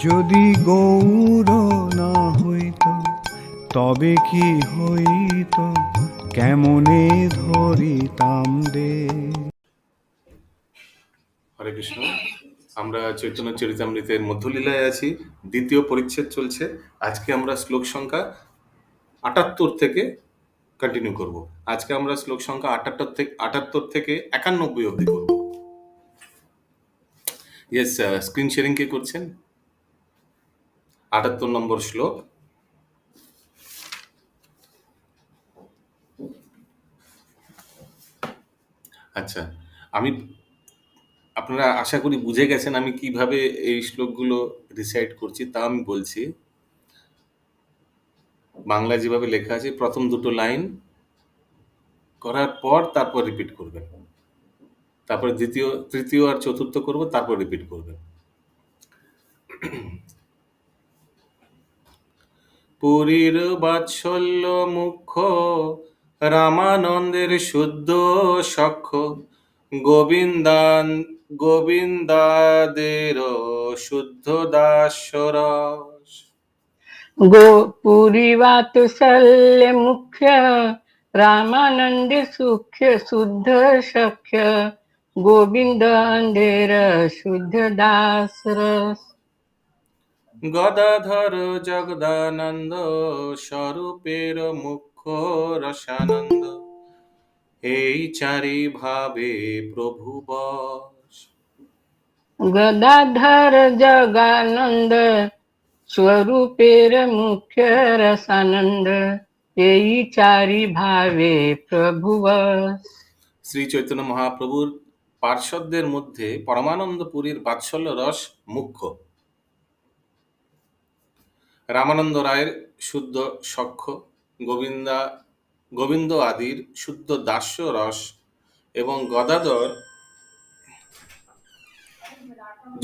যদি গৌর না হইত তবে কি হইত, কেমনে ধরিতাম দে। হরে কৃষ্ণ। আমরা চৈতন্য চরিতামৃতের মধ্যলীলায় আছি, দ্বিতীয় পরিচ্ছেদ চলছে। আজকে আমরা শ্লোক সংখ্যা ৭৮ থেকে কন্টিনিউ করব। আজকে আমরা শ্লোক সংখ্যা ৭৮ থেকে ৯১ অবধি করব। ইয়েস, স্ক্রিন শেয়ারিং কে করছেন? ৭৮ নম্বর শ্লোক। আচ্ছা, আমি আপনারা আশা করি বুঝে গেছেন আমি কিভাবে এই শ্লোকগুলো রিসাইট করছি, তা আমি বলছি। বাংলায় যেভাবে লেখা আছে, প্রথম দুটো লাইন করার পর তারপর রিপিট করবেন, তারপরে তৃতীয় আর চতুর্থ করব, তারপর রিপিট করবেন। পুরীর বাৎসল্য মুখ্য, রামানন্দের শুদ্ধ সখ্য, গোবিন্দাদের শুদ্ধ দাসরস। गोपुरी वात्सल्य मुख्य, रामानंद सुख्य शुद्ध सख्य, गोविंद अंधेर शुद्ध दास रस। গদাধর জগদানন্দ স্বরূপের মুখ্য রসানন্দ, এই চারি ভাবে প্রভু বশ। गदाधर जगानंद स्वरूपेर मुख्य रसानंद, এই চারি ভাবে প্রভু বশ। শ্রী চৈতন্য মহাপ্রভুর পার্ষদদের মধ্যে পরমানন্দ পুরীর বাৎসল্য রস মুখ্য, রামানন্দ রায়ের শুদ্ধ সখ্য, গোবিন্দ আদির শুদ্ধ দাস্য রস এবং গদাধর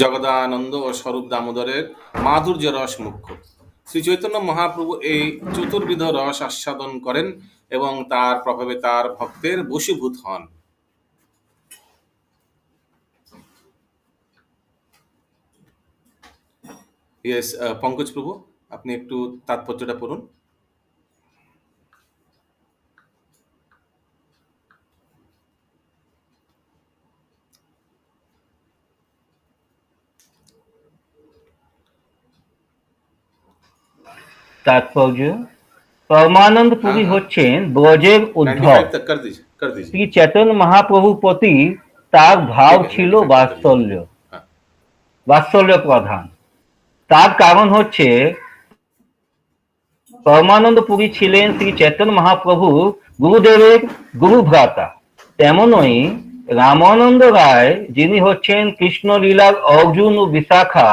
জগদানন্দ ও স্বরূপ দামোদরের মাধুর্য রস মুখ্য। শ্রী চৈতন্য মহাপ্রভু এই চতুর্বিধ রস আস্বাদন করেন এবং তার প্রভাবে তার ভক্তের বশীভূত হন। ইয়েস, পঙ্কজ প্রভু, আপনি একটু তাৎপর্যটা পড়ুন। তাৎপর্য: পরমানন্দ পুরী হচ্ছেন ব্রজের উদ্ধব। 95 तक कर दीजिए। শ্রী চৈতন্য মহাপ্রভুর প্রতি তার ভাব ছিল বাৎসল্য প্রধান। তার কারণ হচ্ছে পরমানন্দ পুরী ছিলেন শ্রী চৈতন্য মহাপ্রভুর গুরুদেবের গুরুভ্রাতা। তেমনই রামানন্দ রায়, যিনি হচ্ছেন কৃষ্ণলীলার অর্জুন ও বিশাখা,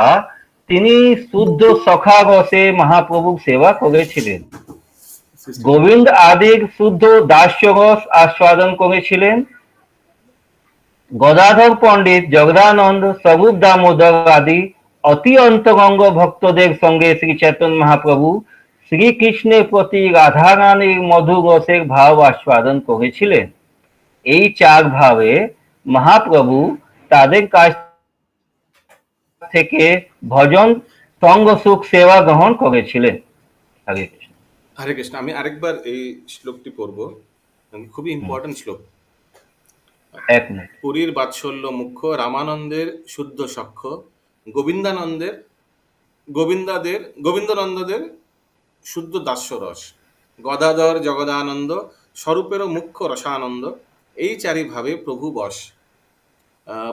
তিনি শুদ্ধ সখা রসে মহাপ্রভুর সেবা করেছিলেন। গোবিন্দ আদির শুদ্ধ দাস্য রস আস্বাদন করেছিলেন। গদাধর পণ্ডিত, জগদানন্দ, স্বরূপ দামোদর আদি অতি অন্তরঙ্গ ভক্তদের সঙ্গে শ্রী চৈতন্য মহাপ্রভু শ্রীকৃষ্ণের প্রতি রাধারানীর মধুর রসের ভাব আস্বাদন করেছিলেন। এই চার ভাবে মহাপ্রভু তাদের কাছ থেকে ভজন, সঙ্গ, সুখ, সেবা গ্রহণ করেছিলেন। হরে কৃষ্ণ। হরে কৃষ্ণ। আমি আরেকবার এই শ্লোকটি পড়ব, খুবই ইম্পর্টেন্ট শ্লোক। এক মিনিট। পুরীর বাৎসল্য মুখ্য, রামানন্দের শুদ্ধ সখ্য, গোবিন্দনন্দদের শুদ্ধ দাস্য রস, গদাধর জগদানন্দ স্বরূপেরও মুখ্য রসানন্দ, এই চারি ভাবে প্রভু বশ।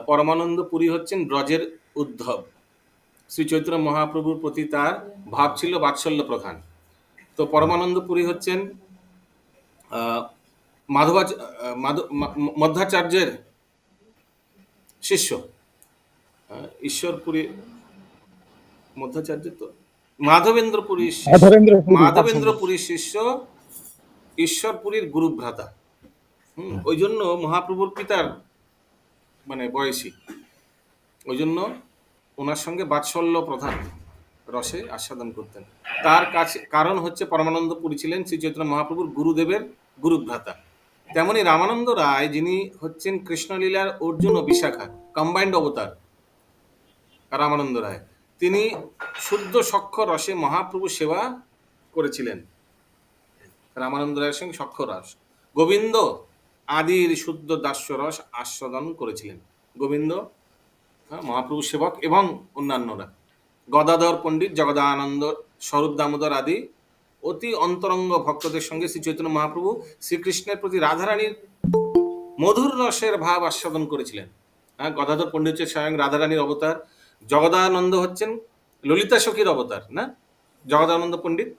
পরমানন্দ পুরী হচ্ছেন ব্রজের উদ্ধব। শ্রী চৈতন্য মহাপ্রভুর প্রতি তার ভাব ছিল বাৎসল্য প্রধান। তো পরমানন্দ পুরী হচ্ছেন মধ্বাচার্যের শিষ্য। ঈশ্বরপুরী মধ্বাচার্য তো মাধবেন্দ্র পুরীর শিষ্য, ঈশ্বরপুরীর গুরুভ্রাতা। ওই জন্য মহাপ্রভুর পিতার মানে বয়সী, ওই জন্য ওনার সঙ্গে বাৎসল্য প্রধান রসে আস্বাদন করতেন। তার কাছে কারণ হচ্ছে পরমানন্দ পুরী ছিলেন শ্রী চৈতন্য মহাপ্রভুর গুরুদেবের গুরুভ্রাতা। তেমনি রামানন্দ রায়, যিনি হচ্ছেন কৃষ্ণলীলার অর্জুন ও বিশাখা কম্বাইন্ড অবতার, রামানন্দ রায়, তিনি শুদ্ধ সখ্য রসে মহাপ্রভু সেবা করেছিলেন, রামানন্দ রায়ের সঙ্গে সখ্য রস। গোবিন্দ আদির শুদ্ধ দাস্য রস আস্বাদন করেছিলেন। গোবিন্দ, মহাপ্রভু সেবক এবং অন্যান্যরা। গদাধর পণ্ডিত, জগদানন্দ, স্বরূপ দামোদর আদি অতি অন্তরঙ্গ ভক্তদের সঙ্গে শ্রী চৈতন্য মহাপ্রভু শ্রীকৃষ্ণের প্রতি রাধারানীর মধুর রসের ভাব আস্বাদন করেছিলেন। গদাধর পণ্ডিত হচ্ছে স্বয়ং রাধারানীর অবতার, জগদানন্দ হচ্ছেন ললিতা সখীর অবতার, না? জগদানন্দ পণ্ডিত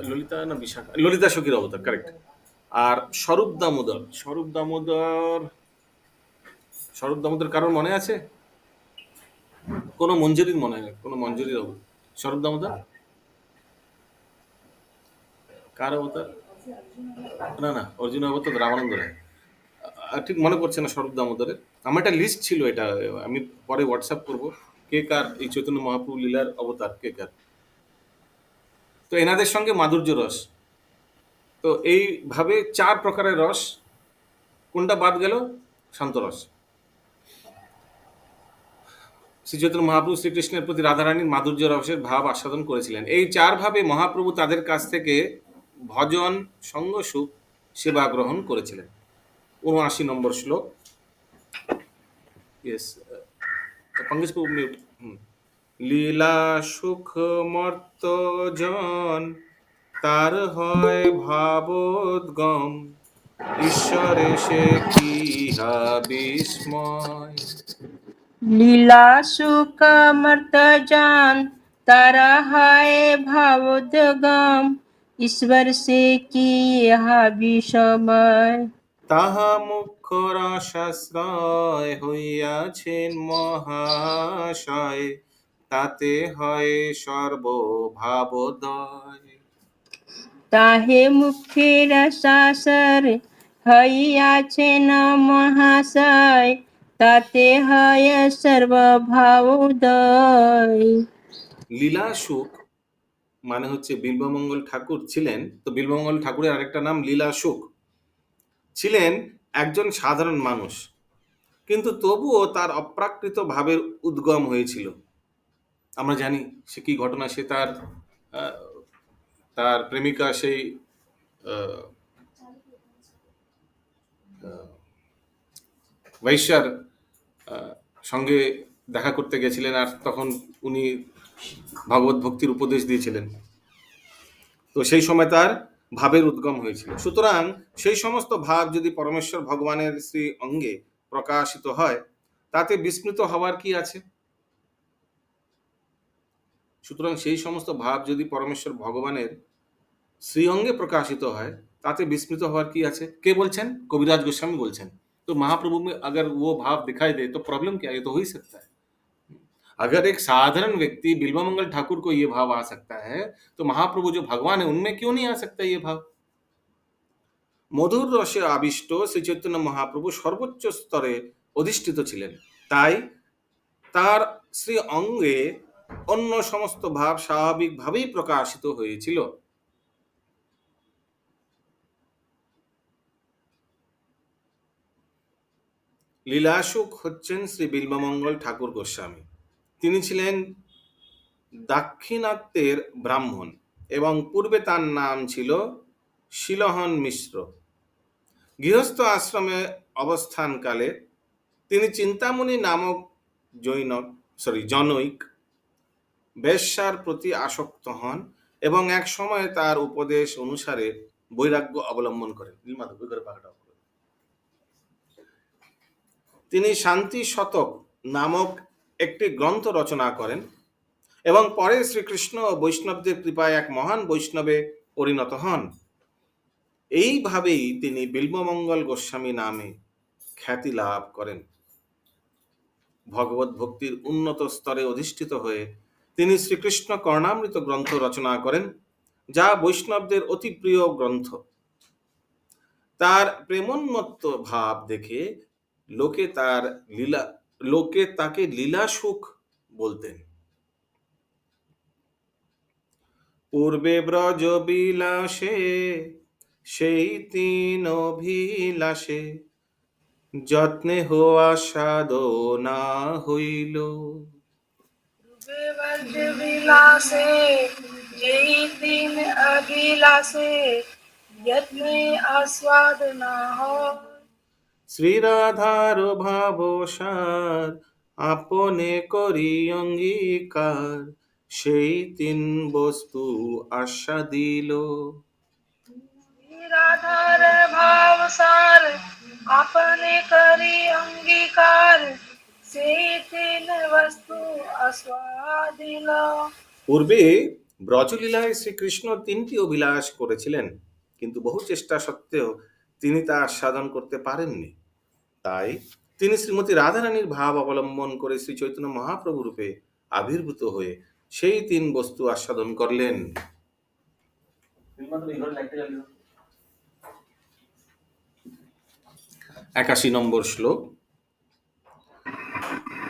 ললিতা না বিশাখা, ললিতা সখীর অবতার, কারেক্ট। আর স্বরূপ দামোদর, স্বরূপ দামোদর কারোর মনে আছে? কোন মঞ্জুরির মনে হয়, কোন মঞ্জুরির অবতার স্বরূপ দামোদর কার অবতার? না, অর্জুন অবতার রামানন্দ রায়। ঠিক মনে পড়ছে না স্বরূপ দামোদরের। আমার একটা লিস্ট ছিল, এটা আমি পরে হোয়াটসঅ্যাপ করব, কে কার এই চৈতন্য মহাপ্রভু লীলার অবতার, কে কার। তো এনাদের সঙ্গে মাধুর্য রস। তো এইভাবে 4 প্রকারের রস। কোনটা বাদ গেল? শান্তরস। শ্রী চৈতন্য মহাপ্রভু শ্রীকৃষ্ণের প্রতি রাধারানীর মাধুর্য রসের ভাব আস্বাদন করেছিলেন। এই 4 ভাবে মহাপ্রভু তাদের কাছ থেকে ভজন, সঙ্গ সুখ, সেবা গ্রহণ করেছিলেন। ৭৯ নম্বর শ্লোক। ইয়েস, পঙ্কজ প্রভু মিউট। লীলা সুখ মর্ত জন, তার হয় ভাবোদ্গম, ঈশ্বরে সে কি বিস্ময়। লীলা সুখ মর্ত জান, তারা হয় ভাবোদ্গম, ঈশ্বর সে কি বিস্ময়। তাহা মুখ্য রসাশ্রয় হইয়াছেন মহাশয়, তাতে হয় সর্বভাবোদয়। তাহে মুখের শাসর হইয়াছেন মহাশয়, তাতে হয় সর্বভাবোদয়। লীলা সুখ মানে হচ্ছে বিল্বমঙ্গল ঠাকুর ছিলেন, তো বিল্বমঙ্গল ঠাকুরের আরেকটা নাম লীলা সুখ। ছিলেন একজন সাধারণ মানুষ, কিন্তু তবুও তার অপ্রাকৃত ভাবের উদ্গম হয়েছিল। আমরা জানি সে কি ঘটনা। সে তার প্রেমিকা সেই বৈশ্যার সঙ্গে দেখা করতে গেছিলেন, আর তখন উনি ভগবত ভক্তির উপদেশ দিয়েছিলেন। তো সেই সময় তার ভাবের উদ্গম হয়েছিল। সুতরাং সেই সমস্ত ভাব যদি পরমেশ্বর ভগবানের শ্রী অঙ্গে প্রকাশিত হয়, তাতে বিস্মৃত হওয়ার কি আছে? সুতরাং সেই সমস্ত ভাব যদি পরমেশ্বর ভগবানের শ্রী অঙ্গে প্রকাশিত হয়, তাতে বিস্মৃত হওয়ার কি আছে? কে বলছেন? कविराज गोस्वामी বলছেন। तो महाप्रभु में अगर वो भाव दिखाई दे तो प्रॉब्लम क्या है? ये तो हो ही सकता है। अगर एक साधारण व्यक्ति बिल्वमंगल ठाकुर को ये भाव आ सकता है, तो महाप्रभु जो भगवान है उनमें क्यों नहीं आ सकता ये भाव? মধুর রসে আবিষ্ট শ্রী চৈতন্য মহাপ্রভু সর্বোচ্চ স্তরে অধিষ্ঠিত ছিলেন, তাই তার শ্রী অঙ্গে অন্য সমস্ত ভাব স্বাভাবিকভাবেই প্রকাশিত হয়েছিল। লীলাসুখ হচ্ছেন শ্রী বিল্বমঙ্গল ঠাকুর গোস্বামী। তিনি ছিলেন দাক্ষিণাত্যের ব্রাহ্মণ এবং পূর্বে তার নাম ছিল শিলহন মিশ্র। গৃহস্থ আশ্রমে অবস্থানকালে তিনি চিন্তামণি নামক জনৈক বেশ্যার প্রতি আসক্ত হন এবং এক সময় তার উপদেশ অনুসারে বৈরাগ্য অবলম্বন করেন। তিনি শান্তি শতক নামক একটি গ্রন্থ রচনা করেন এবং পরে শ্রীকৃষ্ণ ও বৈষ্ণবদের কৃপায় এক মহান বৈষ্ণবে পরিণত হন। এইভাবেই তিনি বিল্বমঙ্গল গোস্বামী নামে খ্যাতি লাভ করেন। ভগবত ভক্তির উন্নত স্তরে অধিষ্ঠিত হয়ে তিনি শ্রীকৃষ্ণ কর্ণামৃত গ্রন্থ রচনা করেন, যা বৈষ্ণবদের অতি প্রিয় গ্রন্থ। তার প্রেমোন্মত্ত ভাব দেখে লোকে তাকে লীলা সুখ বলতেন। পূর্বে ব্রজ বিলাসে সেই 3 অভিলাষে, যত্নে হওয়া সাধনা হইল। वर्ज विलासे जेहि तीन अभिलाषे यत्न आस्वाद ना हो। শ্রীরাধার ভাবসার আপনে করি অঙ্গীকার, সেই তিন বস্তু আস্বাদিল। राधार भाव सार आपने करी अंगीकार से तीन वस्तु आस्वादिल। পূর্বে ব্রজলীলায় শ্রীকৃষ্ণ তিনটি অভিলাষ করেছিলেন, কিন্তু বহু চেষ্টা সত্ত্বেও তিনি তা আস্বাদন করতে পারেননি। তাই তিনি শ্রীমতী রাধারানীর ভাব অবলম্বন করে শ্রী চৈতন্য মহাপ্রভু রূপে আবির্ভূত হয়ে সেই তিন বস্তু আস্বাদন করলেন। 81 নম্বর শ্লোক।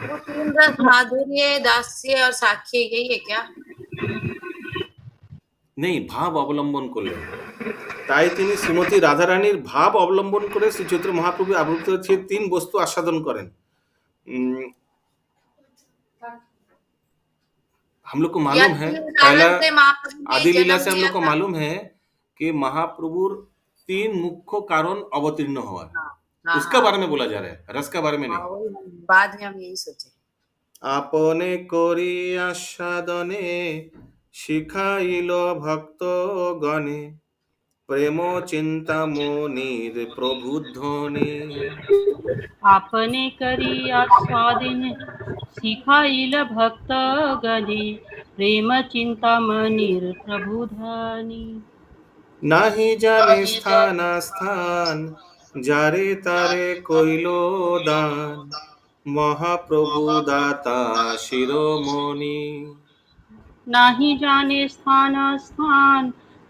वो तीन रस माधुर्य दास्य और साक्ष्य यही है क्या? নেই, ভাব অবলম্বন করলেন। তাই তিনি শ্রীমতী রাধারানীর ভাব অবলম্বন করে শ্রী চৈতন্য মহাপ্রভু আবির্ভূত হয়ে তিন বস্তু আস্বাদন করেন। हम लोग को मालूम है, पहला आदि लीला से हम लोग को मालूम है कि महाप्रभुर तीन मुख्य कारण अवतीर्ण हुआ, उसका बारे में बोला जा रहा है, रस का बारे में नहीं। बाद में हम यही सोचे। আপনে করি আস্বাদনে শিখাইল ভক্ত গণে, প্রেম চিন্তা মনির প্রবুদ্ধনে। आपने करी आस्वादिन शिखाइल भक्त गणे प्रेम चिंता मनिर प्रबुधानी। নাহি জানে স্থান স্থান যারে তারে কইল দান, মহাপ্রভু দাতা শিরোমণি। नाही जाने स्थान स्थान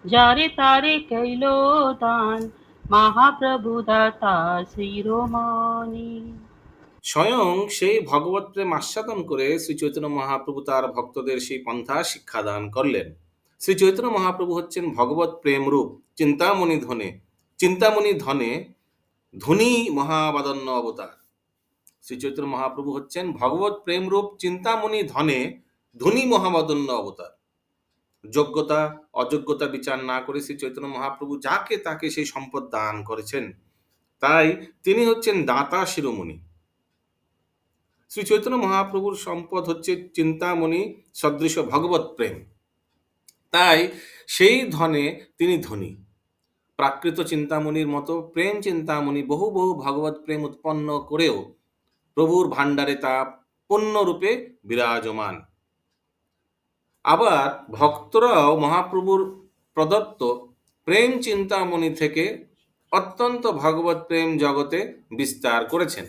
जारे तारे कैलो दान महाप्रभु दाता শিরোমণি। স্বয়ং সেই ভগবত প্রেম আস্বাদন করে শ্রী চৈতন্য মহাপ্রভু তার ভক্তদের সেই পন্থা শিক্ষাদান করলেন। শ্রী চৈতন্য মহাপ্রভু হচ্ছেন ভগবত প্রেম রূপ চিন্তামণি ধনে, চিন্তামণি ধনে ধনী মহাবাদন্য অবতার। শ্রী চৈতন্য মহাপ্রভু হচ্ছেন ভগবত প্রেম রূপ চিন্তামণি ধনে ধনী মহাবাদন্য অবতার। যোগ্যতা অযোগ্যতা বিচার না করে শ্রী চৈতন্য মহাপ্রভু যাকে তাকে সেই সম্পদ দান করেছেন, তাই তিনি হচ্ছেন দাতা শিরোমণি। শ্রী চৈতন্য মহাপ্রভুর সম্পদ হচ্ছে চিন্তামণি সদৃশ ভগবত প্রেম, তাই সেই ধনে তিনি ধনী। প্রাকৃত চিন্তামণির মতো প্রেম চিন্তামণি বহু বহু ভগবত প্রেম উৎপন্ন করেও প্রভুর ভাণ্ডারে তা পূর্ণরূপে বিরাজমান। আবার ভক্তরাও মহাপ্রভুর প্রদত্ত প্রেম চিন্তামণি থেকে অত্যন্ত ভগবত প্রেম জগতে বিস্তার করেছেন।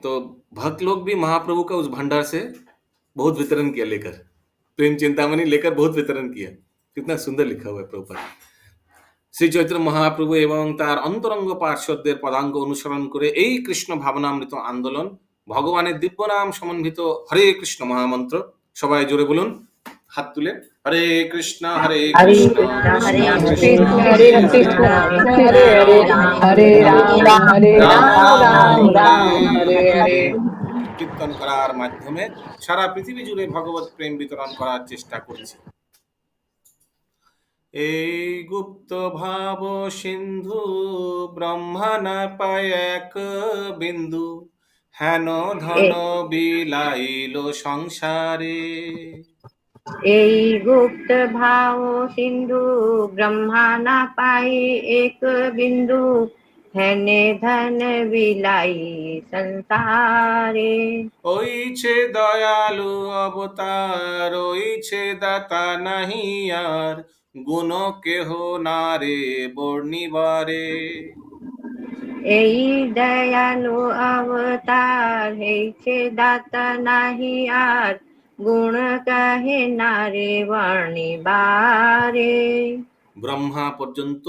तो भक्त लोग भी महाप्रभु का उस भंडार से बहुत वितरण किया, लेकर प्रेम चिंतामणि लेकर बहुत वितरण किया। कितना सुंदर लिखा हुआ है प्रभुपाद। শ্রী চৈতন্য মহাপ্রভু এবং তার অন্তরঙ্গ পার্শ্বদের পদাঙ্ক অনুসরণ করে এই কৃষ্ণ ভাবনামৃত আন্দোলন, ভগবানের দিব্য নাম সমন্বিত হরে কৃষ্ণ মহামন্ত্র, সবাই জোরে বলুন হাত তুলে, হরে কৃষ্ণ হরে কৃষ্ণ কৃষ্ণ কৃষ্ণ হরে হরে হরে রাম হরে রাম রাম হরে হরে কীর্তন করার মাধ্যমে সারা পৃথিবী জুড়ে ভগবত প্রেম বিতরণ করার চেষ্টা করছে। এই গুপ্ত ভাব সিন্ধু ব্রহ্মা না পায় এক বিন্দু, হেন ধন বিলাইল সংসারে। এই গুপ্ত ভাব সিন্ধু ব্রহ্মা না পাই এক বিন্দু হেনে ধন বিলাই সংসারে। ওইছে দয়ালু অবতার, ওইছে দাতা নাহি আর, গুণ কেহ নারে বর্ণিবারে। এই দয়ালু অবতার হেছে দাতা নাহি আর, গুণ কাহে নারে বর্ণিবারে। ব্রহ্মা পর্যন্ত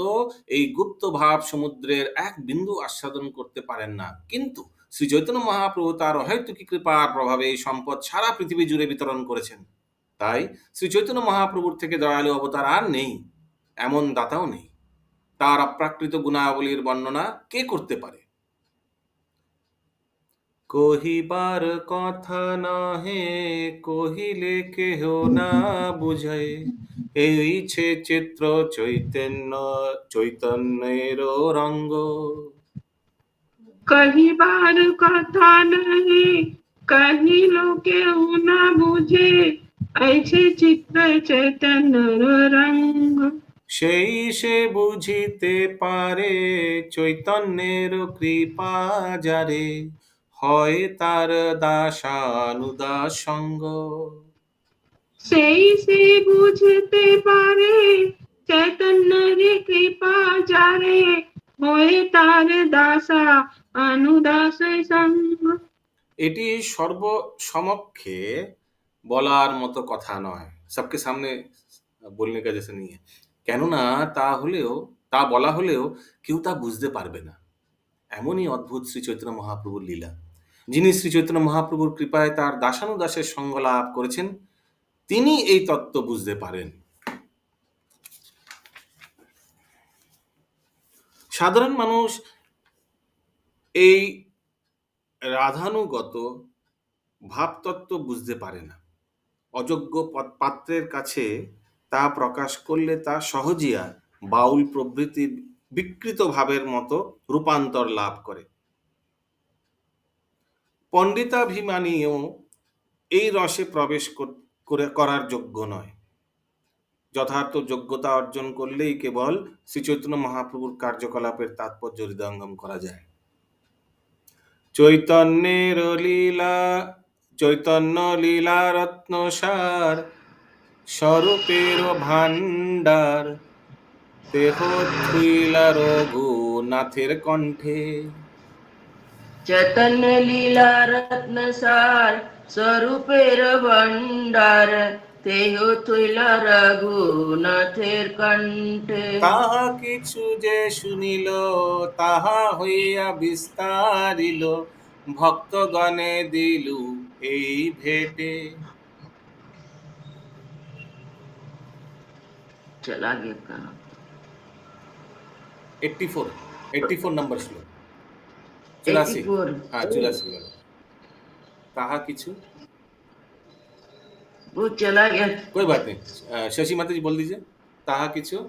এই গুপ্ত ভাব সমুদ্রের এক বিন্দু আস্বাদন করতে পারেন না, কিন্তু শ্রী চৈতন্য মহাপ্রভু তার অহেতুকী কৃপার প্রভাবে এই সম্পদ সারা পৃথিবী জুড়ে বিতরণ করেছেন। তাই শ্রী চৈতন্য মহাপ্রভুর থেকে দয়ালু অবতার আর নেই, এমন দাতাও নেই। তার অপ্রাকৃত গুণাবলীর বর্ণনা কে করতে পারে? কহিবার কথা নহে, কহিলে কেহ না বুঝে। এইছে চিত্র চৈতন্য, চৈতন্যের রঙ্গ। कहिबार कथा नहीं, कहिलो केहू ना बुझे, ऐसे चित्र चैतन्य रंग। সেই সে বুঝিতে পারে, চৈতন্যের কৃপা যারে, হয় তার দাসানুদাস সঙ্গ। সেই সে বুঝতে পারে, চৈতন্যের কৃপা যারে, হয়ে তার দাসা অনুদাস সঙ্গ। এটি সর্বসমক্ষে বলার মতো কথা নয়, সবকে সামনে বলনে কা জেসে নিয়ে, কেননা তা বলা হলেও কেউ তা বুঝতে পারবে না। এমনই অদ্ভুত শ্রী চৈতন্য মহাপ্রভুর লীলা। যিনি শ্রী চৈতন্য মহাপ্রভুর কৃপায় তার দাসানুদাসের সঙ্গ লাভ করেছেন, তিনি এই তত্ত্ব বুঝতে পারেন। সাধারণ মানুষ এই রাধানুগত ভাবতত্ত্ব বুঝতে পারে না। অযোগ্য পাত্রের কাছে তা প্রকাশ করলে তা সহজিয়া বাউল প্রভৃতির বিকৃত ভাবের মতো রূপান্তর লাভ করে। পণ্ডিতাভিমানীও এই রসে প্রবেশ করার যোগ্য নয়। যথার্থ যোগ্যতা অর্জন করলেই কেবল শ্রী চৈতন্য মহাপ্রভুর কার্যকলাপের তাৎপর্য হৃদয়ঙ্গম করা যায়। চৈতন্যের লীলা, চৈতন্য লীলা রত্নসার, স্বরূপের ভাণ্ডার, দেহ থুইলা রঘুনাথের কণ্ঠে। चैतन्य लीला रत्न सार, स्वरूपेर भंडार, तेह तुइल रघुनाथेर कंठे। তাহা কিছু যে শুনিল, তাহা হইয়া বিস্তারিল, ভক্তগণে দিলু এই ভেটে। चला गया कहाँ? 84 नंबर श्लोक, 84। 84 हाँ 84 गलो। ताहा किछु, वो चला गया। कोई बात नहीं, शशि माता जी बोल दीजिए। ताहा किछु,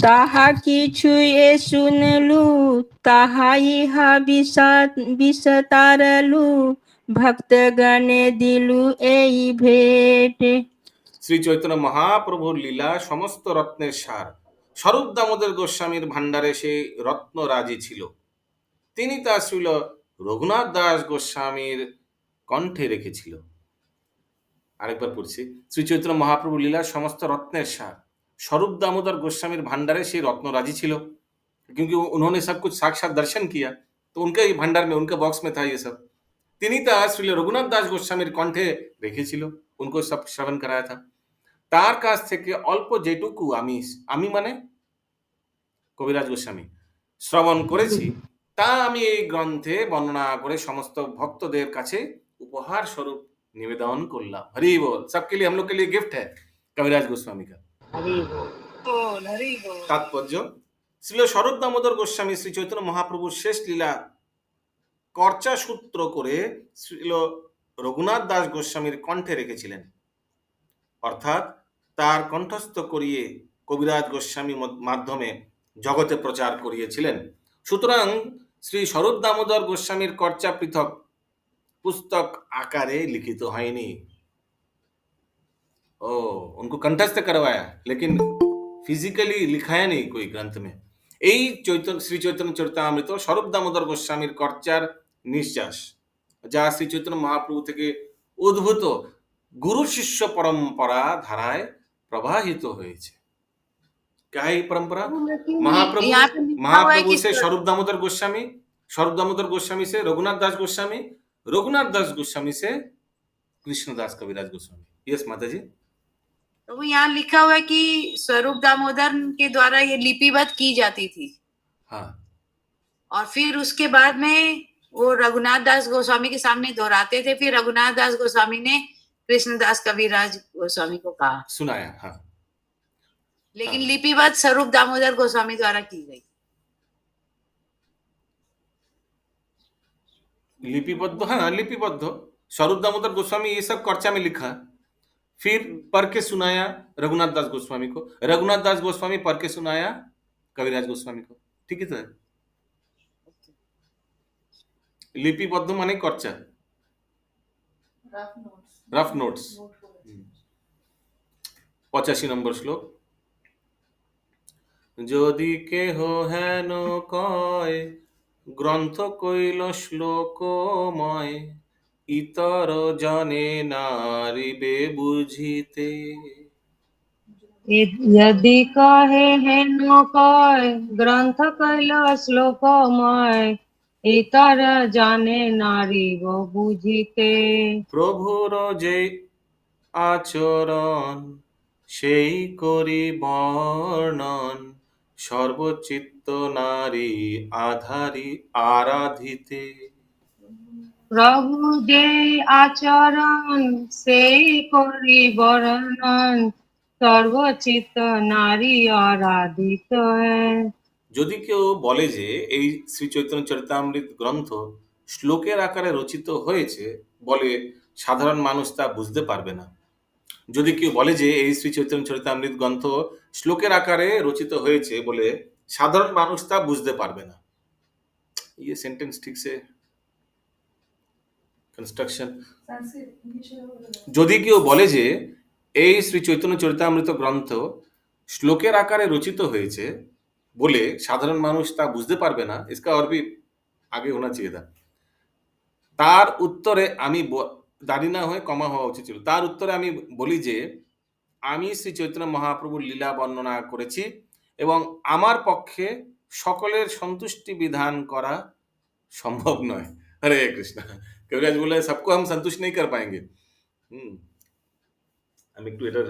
তাহা কিছু এ শুনলু, তাহা ইহা বিস্তারলু, ভক্তগণে দিলু এই ভেট। শ্রী চৈতন্য মহাপ্রভুর লীলা সমস্ত রত্নের সার। স্বরূপ দামোদর গোস্বামীর ভাণ্ডারে সেই রত্ন রাজি ছিল, তিনি তা শ্রীল রঘুনাথ দাস গোস্বামীর কণ্ঠে রেখেছিল। আরেকবার পড়ছি, শ্রী চৈতন্য মহাপ্রভুর লীলা সমস্ত রত্নের সার। स्वरूप दामोदर गोस्वामी भंडारे से रत्न राजी छिलो, क्योंकि उन्होंने सब कुछ साक्षात दर्शन किया, तो उनके भंडार में, उनके बॉक्स में था ये सब। তিনি তা শ্রী রঘুনাথ দাস গোস্বামীর কণ্ঠে রেখেছিল, উनको सब श्रवण कराया था। তার কাছ থেকে অল্প যেটুকু আমি মানে কবিরাজ গোস্বামী শ্রবণ করেছি, তা আমি এই গ্রন্থে বর্ণনা করে সমস্ত ভক্তদের কাছে উপহার স্বরূপ निवेदन করলাম। हरि बोल, सबके लिए, हम लोग के लिए गिफ्ट है कविराज गोस्वामी का। তাৎপর্য, শ্রীল স্বরূপ দামোদর গোস্বামী শ্রী চৈতন্য মহাপ্রভুর শেষ লীলা কর্চা সূত্র করে শ্রীল রঘুনাথ দাস গোস্বামীর কণ্ঠে রেখেছিলেন, অর্থাৎ তার কণ্ঠস্থ করিয়ে কবিরাজ গোস্বামীর মাধ্যমে জগতে প্রচার করিয়েছিলেন। সুতরাং শ্রী স্বরূপ দামোদর গোস্বামীর কর্চা পৃথক पुस्तक आकारे लिखित तो है नहीं, उनको कंठस्थ करवाया, लेकिन फिजिकली लिखाया नहीं कोई ग्रंथ में। এই শ্রী চৈতন্য চরিতামৃত স্বরূপ দামোদর গোস্বামীর কর্চার নিঃশ্বাস, যা শ্রী চৈতন্য মহাপ্রভু থেকে উদ্ভূত গুরু শিষ্য পরম্পরা ধারায় প্রবাহিত হয়েছে। क्या है ये परंपरा? महाप्रभु से स्वरूप दामोदर गोस्वामी, स्वरूप दामोदर गोस्वामी से रघुनाथ दास गोस्वामी, रघुनाथ दास गोस्वामी से कृष्णदास कविराज गोस्वामी। यस माता जी। तो वो यहाँ लिखा हुआ है कि स्वरूप दामोदर के द्वारा ये लिपिबद्ध की जाती थी। हाँ। और फिर उसके बाद में वो रघुनाथ दास गोस्वामी के सामने दोहराते थे, फिर रघुनाथ दास गोस्वामी ने कृष्णदास कविराज गोस्वामी को कहा, सुनाया। हाँ, लेकिन लिपिबद्ध स्वरूप दामोदर गोस्वामी द्वारा की गई। लिपिबद्ध, हाँ लिपिबद्ध स्वरूप दामोदर गोस्वामी ये सब कर्चा में लिखा, फिर पढ़ के सुनाया रघुनाथ दास गोस्वामी को, रघुनाथ दास गोस्वामी पढ़ के सुनाया कविराज गोस्वामी को, ठीक है। तो लिपिबद्ध माने कर्चा, रफ नोट्स। 85 নম্বর শ্লোক। যদি কেহ হেন কয় গ্রন্থ কইল শ্লোকময়, ইতর জনে নারিবে বুঝিতে। यदि कहे हेन कय ग्रंथ कैल श्लोकमय, इतर जाने नारी गो बुझिते। প্রভুর যে আচরণ সেই করি বর্ণন, সর্বচিত্ত নারী আধারি আরাধিতে। प्रभु जे आचरण से करी वर्णन, सर्वचित नारी आराधित है। যদি কেউ বলে যে এই শ্রী চৈতন্য চরিতামৃত গ্রন্থ শ্লোকের আকারে রচিত হয়েছে বলে সাধারণ মানুষ তা বুঝতে পারবে না, যদি কেউ বলে যে এই শ্রী চৈতন্য চরিতামৃত গ্রন্থ শ্লোকের আকারে রচিত হয়েছে বলে সাধারণ মানুষ তা বুঝতে পারবে না, ये सेंटेंस ठीक से कंस्ट्रक्शन। যদি কেউ বলে যে এই শ্রী চৈতন্য চরিতামৃত গ্রন্থ শ্লোকের আকারে রচিত হয়েছে বলে সাধারণ মানুষ তা বুঝতে পারবে না, इसका और भी आगे होना चाहिए था। তার উত্তরে আমি দাড়ি না হয়ে কমা হওয়া উচিত ছিল। তার উত্তরে আমি বলি যে আমি শ্রী চৈতন্য মহাপ্রভুর লীলা বর্ণনা করেছি এবং আমার পক্ষে সকলের সন্তুষ্টি বিধান করা সম্ভব নয়। হরে কৃষ্ণ। কবিরাজ বলে सबको हम संतुष्ट नहीं कर पाएंगे। আমি একটু এটার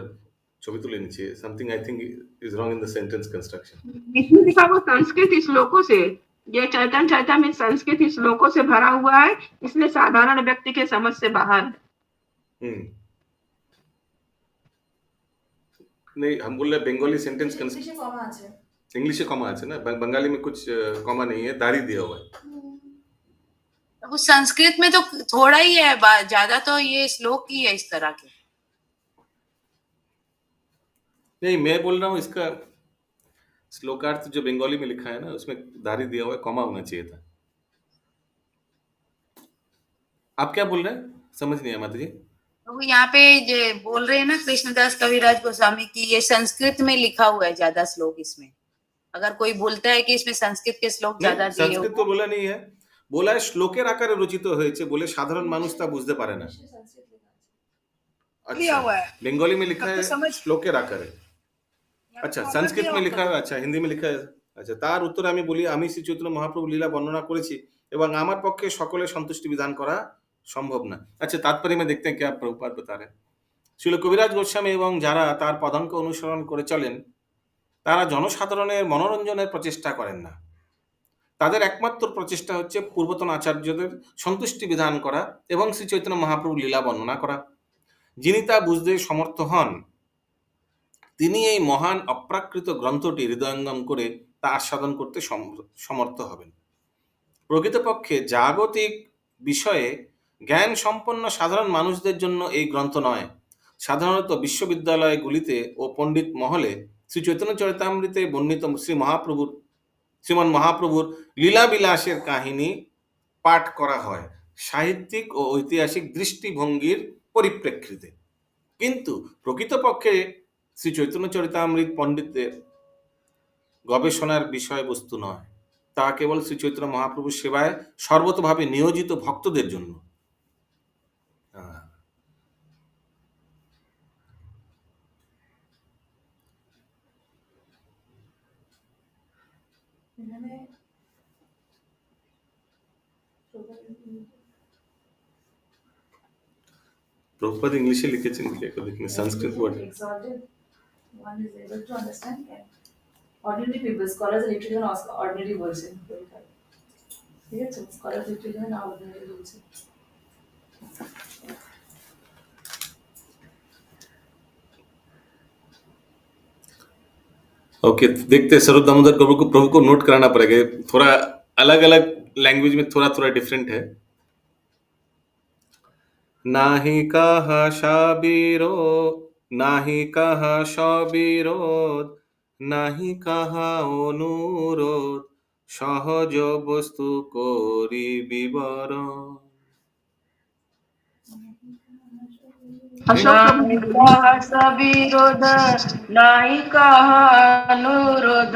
ছবি তুলে নিচ্ছি। Something I think is wrong in the sentence construction. इसमें लिखा वो संस्कृत श्लोकों से, ये चैतन्य चरितामृत संस्कृत श्लोकों से भरा हुआ है, इसलिए साधारण व्यक्ति के समझ से बाहर है। नहीं, हम बोल रहे बंगाली सेंटेंस इंग्लिश में कॉमा है ना, बंगाली में कुछ कॉमा नहीं है, दाढ़ी दिया हुआ है। वो संस्कृत में तो थोड़ा ही है, ज्यादा तो ये श्लोक ही है इस तरह के। नहीं, मैं बोल रहा हूँ इसका श्लोकार्थ जो बंगाली में लिखा है ना उसमें दाढ़ी दिया हुआ है, कॉमा होना चाहिए था। आप क्या बोल रहे हैं समझ नहीं आया माता जी। वो यहाँ पे जो बोल रहे हैं ना कृष्णदास कविराज गोस्वामी की, ये संस्कृत में लिखा हुआ है ज्यादा श्लोक इसमें। अगर कोई बोलता है कि इसमें संस्कृत के श्लोक ज्यादा दिए संस्कृत तो बोला नहीं है, बोला है श्लोकेर आकारे রচিত হয়েছে বলে সাধারণ মানুষ তা বুঝতে পারে না। अच्छा, बंगाली में लिखा है श्लोकेर आकारे, अच्छा संस्कृत में लिखा है, अच्छा हिंदी में लिखा है। अच्छा, তার উত্তরে আমি বলি আমি শ্রী চৈতন্য মহাপ্রভু লীলা বর্ণনা করেছি এবং আমার পক্ষে সকলের সন্তুষ্টি বিধান করা সম্ভব না। अच्छा, तात्पर्य में देखते हैं क्या प्रभुपाद बता रहे हैं। श्रील कविराज गोस्वामी এবং যারা তার পদাঙ্ক অনুসরণ করে চলেন তারা জনসাধারণের মনোরঞ্জনের প্রচেষ্টা করেন না, তাদের একমাত্র প্রচেষ্টা হচ্ছে পূর্বতন আচার্যদের সন্তুষ্টি বিধান করা এবং শ্রী চৈতন্য মহাপ্রভুর লীলা বর্ণনা করা। যিনি তা বুঝতে সমর্থ হন তিনি এই মহান অপ্রাকৃত গ্রন্থটি হৃদয়ঙ্গম করে তা আস্বাদন করতে সমর্থ হবেন। প্রকৃতপক্ষে জাগতিক বিষয়ে জ্ঞান সম্পন্ন সাধারণ মানুষদের জন্য এই গ্রন্থ নয়। সাধারণত বিশ্ববিদ্যালয়গুলিতে ও পণ্ডিত মহলে শ্রী চৈতন্য চরিতামৃতে বর্ণিত শ্রীমন মহাপ্রভুর লীলাবিলাসের কাহিনী পাঠ করা হয় সাহিত্যিক ও ঐতিহাসিক দৃষ্টিভঙ্গির পরিপ্রেক্ষিতে, কিন্তু প্রকৃতপক্ষে শ্রী চৈতন্য চরিতামৃত পণ্ডিতদের গবেষণার বিষয়বস্তু নয়, তা কেবল শ্রী চৈতন্য মহাপ্রভুর সেবায় সর্বতভাবে নিয়োজিত ভক্তদের জন্য। প্রভুপাদ ইংলিশে লিখেছেন কি লিখেন Sanskrit word one is able to understand and ordinary people scholars literature ordinary বলছেন, ঠিক আছে, scholars লিটারেচার না ordinary বলছেন। ओके, देखते हैं स्वरूप दामोदर प्रभु को नोट कराना पड़ेगा, थोड़ा अलग अलग लैंग्वेज में थोड़ा थोड़ा डिफरेंट है। नाहि कहा शाबीरो, नाहि कहा सবিरोध, নাহি কাহা অনুরোধ, সহজ বস্তু করি বিবরণ। अशोक प्रभु नाही कहा सविरोध नाही कहा अनुरोध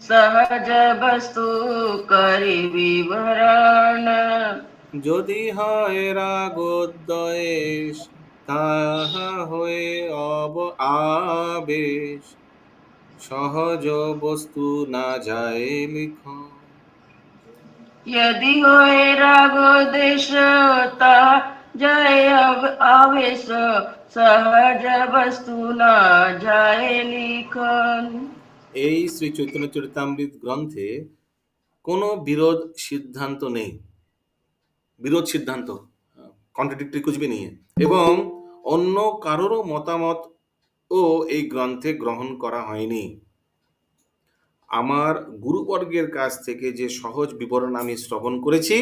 सहज वस्तु करि विवरण যদি হয় রাগদ্বেষ, তাহা হয়ে আবেশ, সহজ বস্তু না যায় লিখন। यदि होए रागो देश ता जय आवेश सहज वस्तु ना जाए लिखन। এই শ্রী চৈতন্য চরিতামৃত গ্রন্থে কোনো বিরোধ সিদ্ধান্ত নেই, বিরোধ সিদ্ধান্ত কন্ট্রাডিক্টরি কুছ ভি নেই है, এবং অন্য কারোরও মতামত ও এই গ্রন্থে গ্রহণ করা হয়নি। আমার গুরুবর্গের কাছ থেকে যে সহজ বিবরণ আমি শ্রবণ করেছি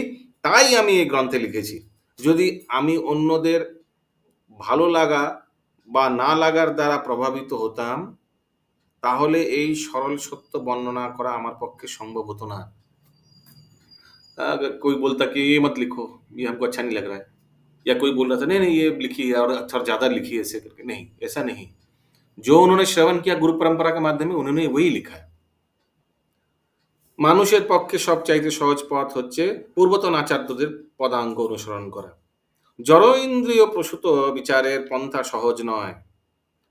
তাই আমি এই গ্রন্থে লিখেছি। যদি আমি অন্যদের ভালো লাগা বা না লাগার দ্বারা প্রভাবিত হতাম, তাহলে এই সরল সত্য বর্ণনা করা আমার পক্ষে সম্ভব হতো না। अगर कोई बोलता कि ये मत लिखो, ये हमको अच्छा नहीं लग रहा है, या कोई बोल रहा था नहीं नहीं ये लिखी है और अच्छा ज़्यादा लिखी है ऐसे करके, नहीं, ऐसा नहीं। जो उन्होंने श्रवण किया गुरु परंपरा के माध्यम में, उन्होंने वही लिखा है। মানুষের পক্ষে সবচাইতে সহজ পথ হচ্ছে পূর্বতন আচার্যদের পদাঙ্ক অনুসরণ করা। জড় ইন্দ্রিয় প্রসূত বিচারের পন্থা সহজ নয়।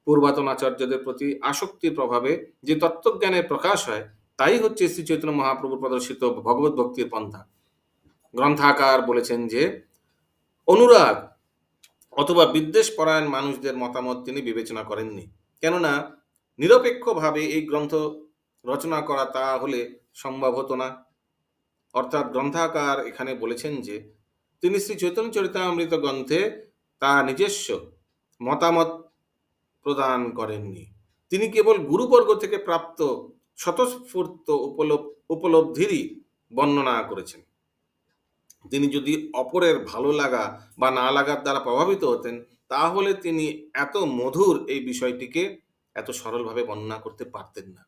পূর্বতন আচার্যদের প্রতি আসক্তির প্রভাবে যে তত্ত্বজ্ঞানের প্রকাশ হয় তাই হচ্ছে শ্রী চৈতন্য মহাপ্রভুর প্রদর্শিত ভগবত ভক্তির পন্থা। গ্রন্থাকার বলেছেন যে অনুরাগ অথবা বিদ্বেষ পরায়ণ মানুষদের মতামত তিনি বিবেচনা করেননি, কেননা নিরপেক্ষভাবে এই গ্রন্থ রচনা করা তা হলে সম্ভব হতো না। অর্থাৎ গ্রন্থাকার এখানে বলেছেন যে তিনি শ্রী চৈতন্য চরিতামৃত গ্রন্থে তার নিজস্ব মতামত প্রদান করেননি। তিনি কেবল গুরুবর্গ থেকে প্রাপ্ত স্বতঃস্ফূর্ত উপলব্ধিরই বর্ণনা করেছেন। তিনি যদি অপরের ভালো লাগা বা না লাগার দ্বারা প্রভাবিত হতেন, তাহলে তিনি এত মধুর এই বিষয়টিকে এত সরলভাবে বর্ণনা করতে পারতেন না।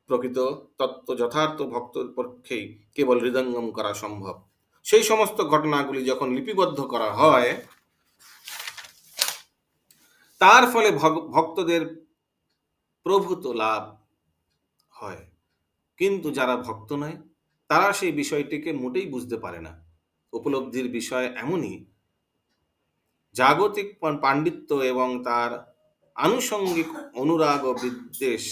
প্রকৃত তত্ত্ব যথার্থ ভক্তের পক্ষেই কেবল হৃদয়ঙ্গম করা সম্ভব। সেই সমস্ত ঘটনাগুলি যখন লিপিবদ্ধ করা হয়, তার ফলে ভক্তদের প্রভূত লাভ হয়। কিন্তু যারা ভক্ত নয় তারা সেই বিষয়টিকে মোটেই বুঝতে পারে না। উপলব্ধির বিষয় এমনই, জাগতিক পাণ্ডিত্য এবং তার আনুষঙ্গিক অনুরাগ ও বিদ্বেষ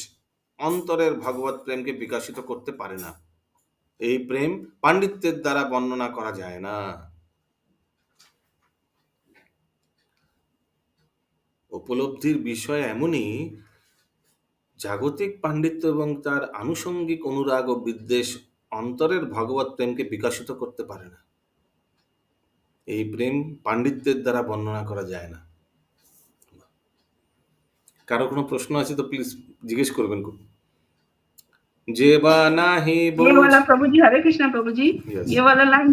অন্তরের ভগবত প্রেমকে বিকশিত করতে পারে না। এই প্রেম পাণ্ডিত্যের দ্বারা বর্ণনা করা যায় না। উপলব্ধির বিষয় এমনই, জাগতিক পাণ্ডিত্য এবং তার আনুষঙ্গিক অনুরাগ ও বিদ্বেষ অন্তরের ভগবত প্রেমকে বিকশিত করতে পারে না। এই প্রেম পাণ্ডিত্যের দ্বারা বর্ণনা করা যায় না। কারো কোনো প্রশ্ন আছে তো প্লিজ জিজ্ঞেস করবেন। যে বা নাহি ये वाला प्रभु जी, हरे कृष्णा प्रभु जी, Yes. ये वाला लाइन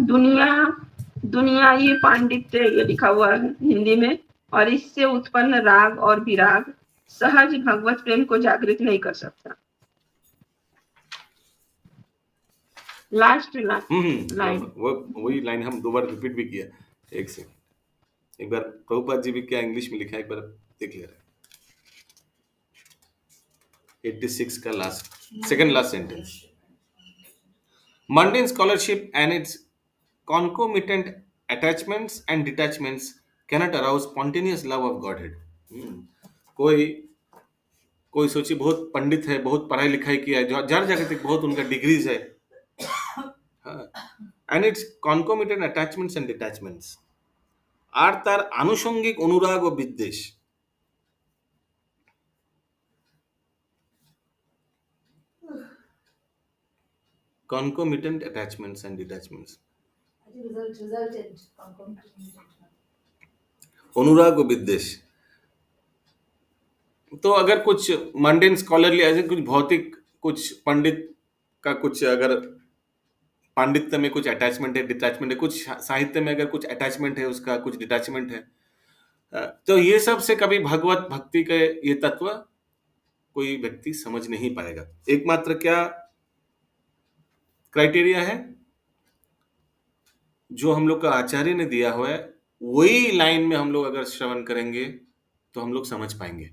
दुनिया ये पांडित्य ये लिखा हुआ है हिंदी में, और इससे उत्पन्न राग और विराग सहज भगवत प्रेम को जागृत नहीं कर सकता। लास्ट लाइन वही लाइन हम दो बार रिपीट भी किया। एक सेकंड, एक बार प्रभुपाद जी भी क्या इंग्लिश में लिखा है, एक बार देख ले रहे। 86 का last second last sentence, mundane scholarship and its concomitant attachments and detachments cannot arouse spontaneous love of Godhead. कोई सोची बहुत पंडित है, बहुत पढ़ाई लिखाई किया है, जार जगह तक बहुत उनका डिग्रीज है, and its concomitant attachments and detachments, আর তার আনুষঙ্গিক অনুরাগ ও বিদ্বেষ, concomitant attachments and detachments, Resultant. अनुराग व विद्वेष। तो अगर कुछ मंडेन स्कॉलरली ऐसे कुछ भौतिक कुछ पंडित का कुछ अगर पांडित्य में कुछ अटैचमेंट है, डिटैचमेंट है, कुछ साहित्य में अगर कुछ अटैचमेंट है, उसका कुछ डिटैचमेंट है, तो ये सब से कभी भगवत भक्ति के ये तत्व कोई व्यक्ति समझ नहीं पाएगा। एकमात्र क्या क्राइटेरिया है, जो हम लोग का आचार्य ने दिया हुआ है वही लाइन में हम लोग अगर श्रवण करेंगे तो हम लोग समझ पाएंगे।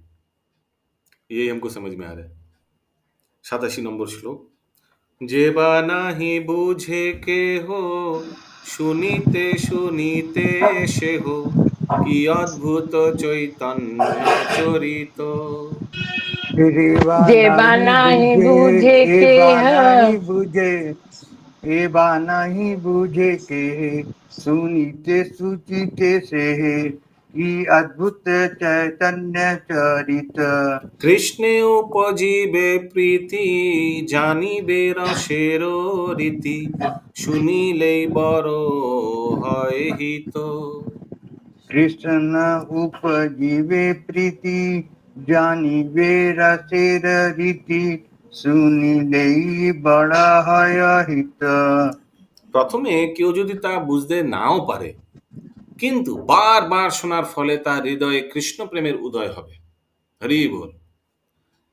यही हमको समझ में आ रहा है। 87 नंबर श्लोक, जेबा नाही बूझे के हो, শুনিতে শুনিতে সে हो, কি অদ্ভুত চৈতন্য চরিত। जेबा नाही बूझे के नहीं बुझे, एबा नहीं बुझे के, सुनीते सुचिते से की अद्भुत चैतन्य चरित। কৃষ্ণে উপজীবে প্রীতি, জানিবে রসের রীতি, শুনিলেই বড় হয় হিত। कृष्ण उपजीवे प्रीति, জানিবে রসের রীতি, শুনিলেই বড় হয় হিত। প্রথমে কেউ যদি তা বুঝতে নাও পারে, কিন্তু বারবার শোনার ফলে তার হৃদয়ে কৃষ্ণ প্রেমের উদয় হবে। হরি বল।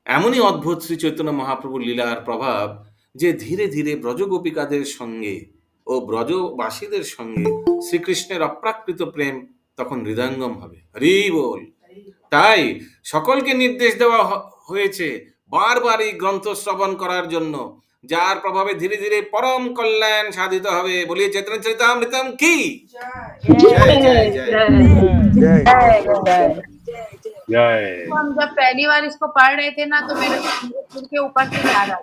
এমনই অদ্ভুত শ্রী চৈতন্য মহাপ্রভুর লীলার প্রভাব যে ধীরে ধীরে ব্রজগোপিকাদের সঙ্গে ও ব্রজবাসীদের সঙ্গে শ্রীকৃষ্ণের অপ্রাকৃত প্রেম তখন হৃদয়ঙ্গম হবে। হরি বল। তাই সকলকে নির্দেশ দেওয়া হয়েছে বারবার এই গ্রন্থ শ্রবণ করার জন্য, যার প্রভাবে ধীরে ধীরে পরম কল্যাণ সাধিত হবে। বলিয়ে চৈতন্য চরিতামৃতম কি জয় জয় জয়। तो हम जब पहली बार इसको पढ़ रहे थे ना, तो मेरे को सिर के ऊपर से याद आ,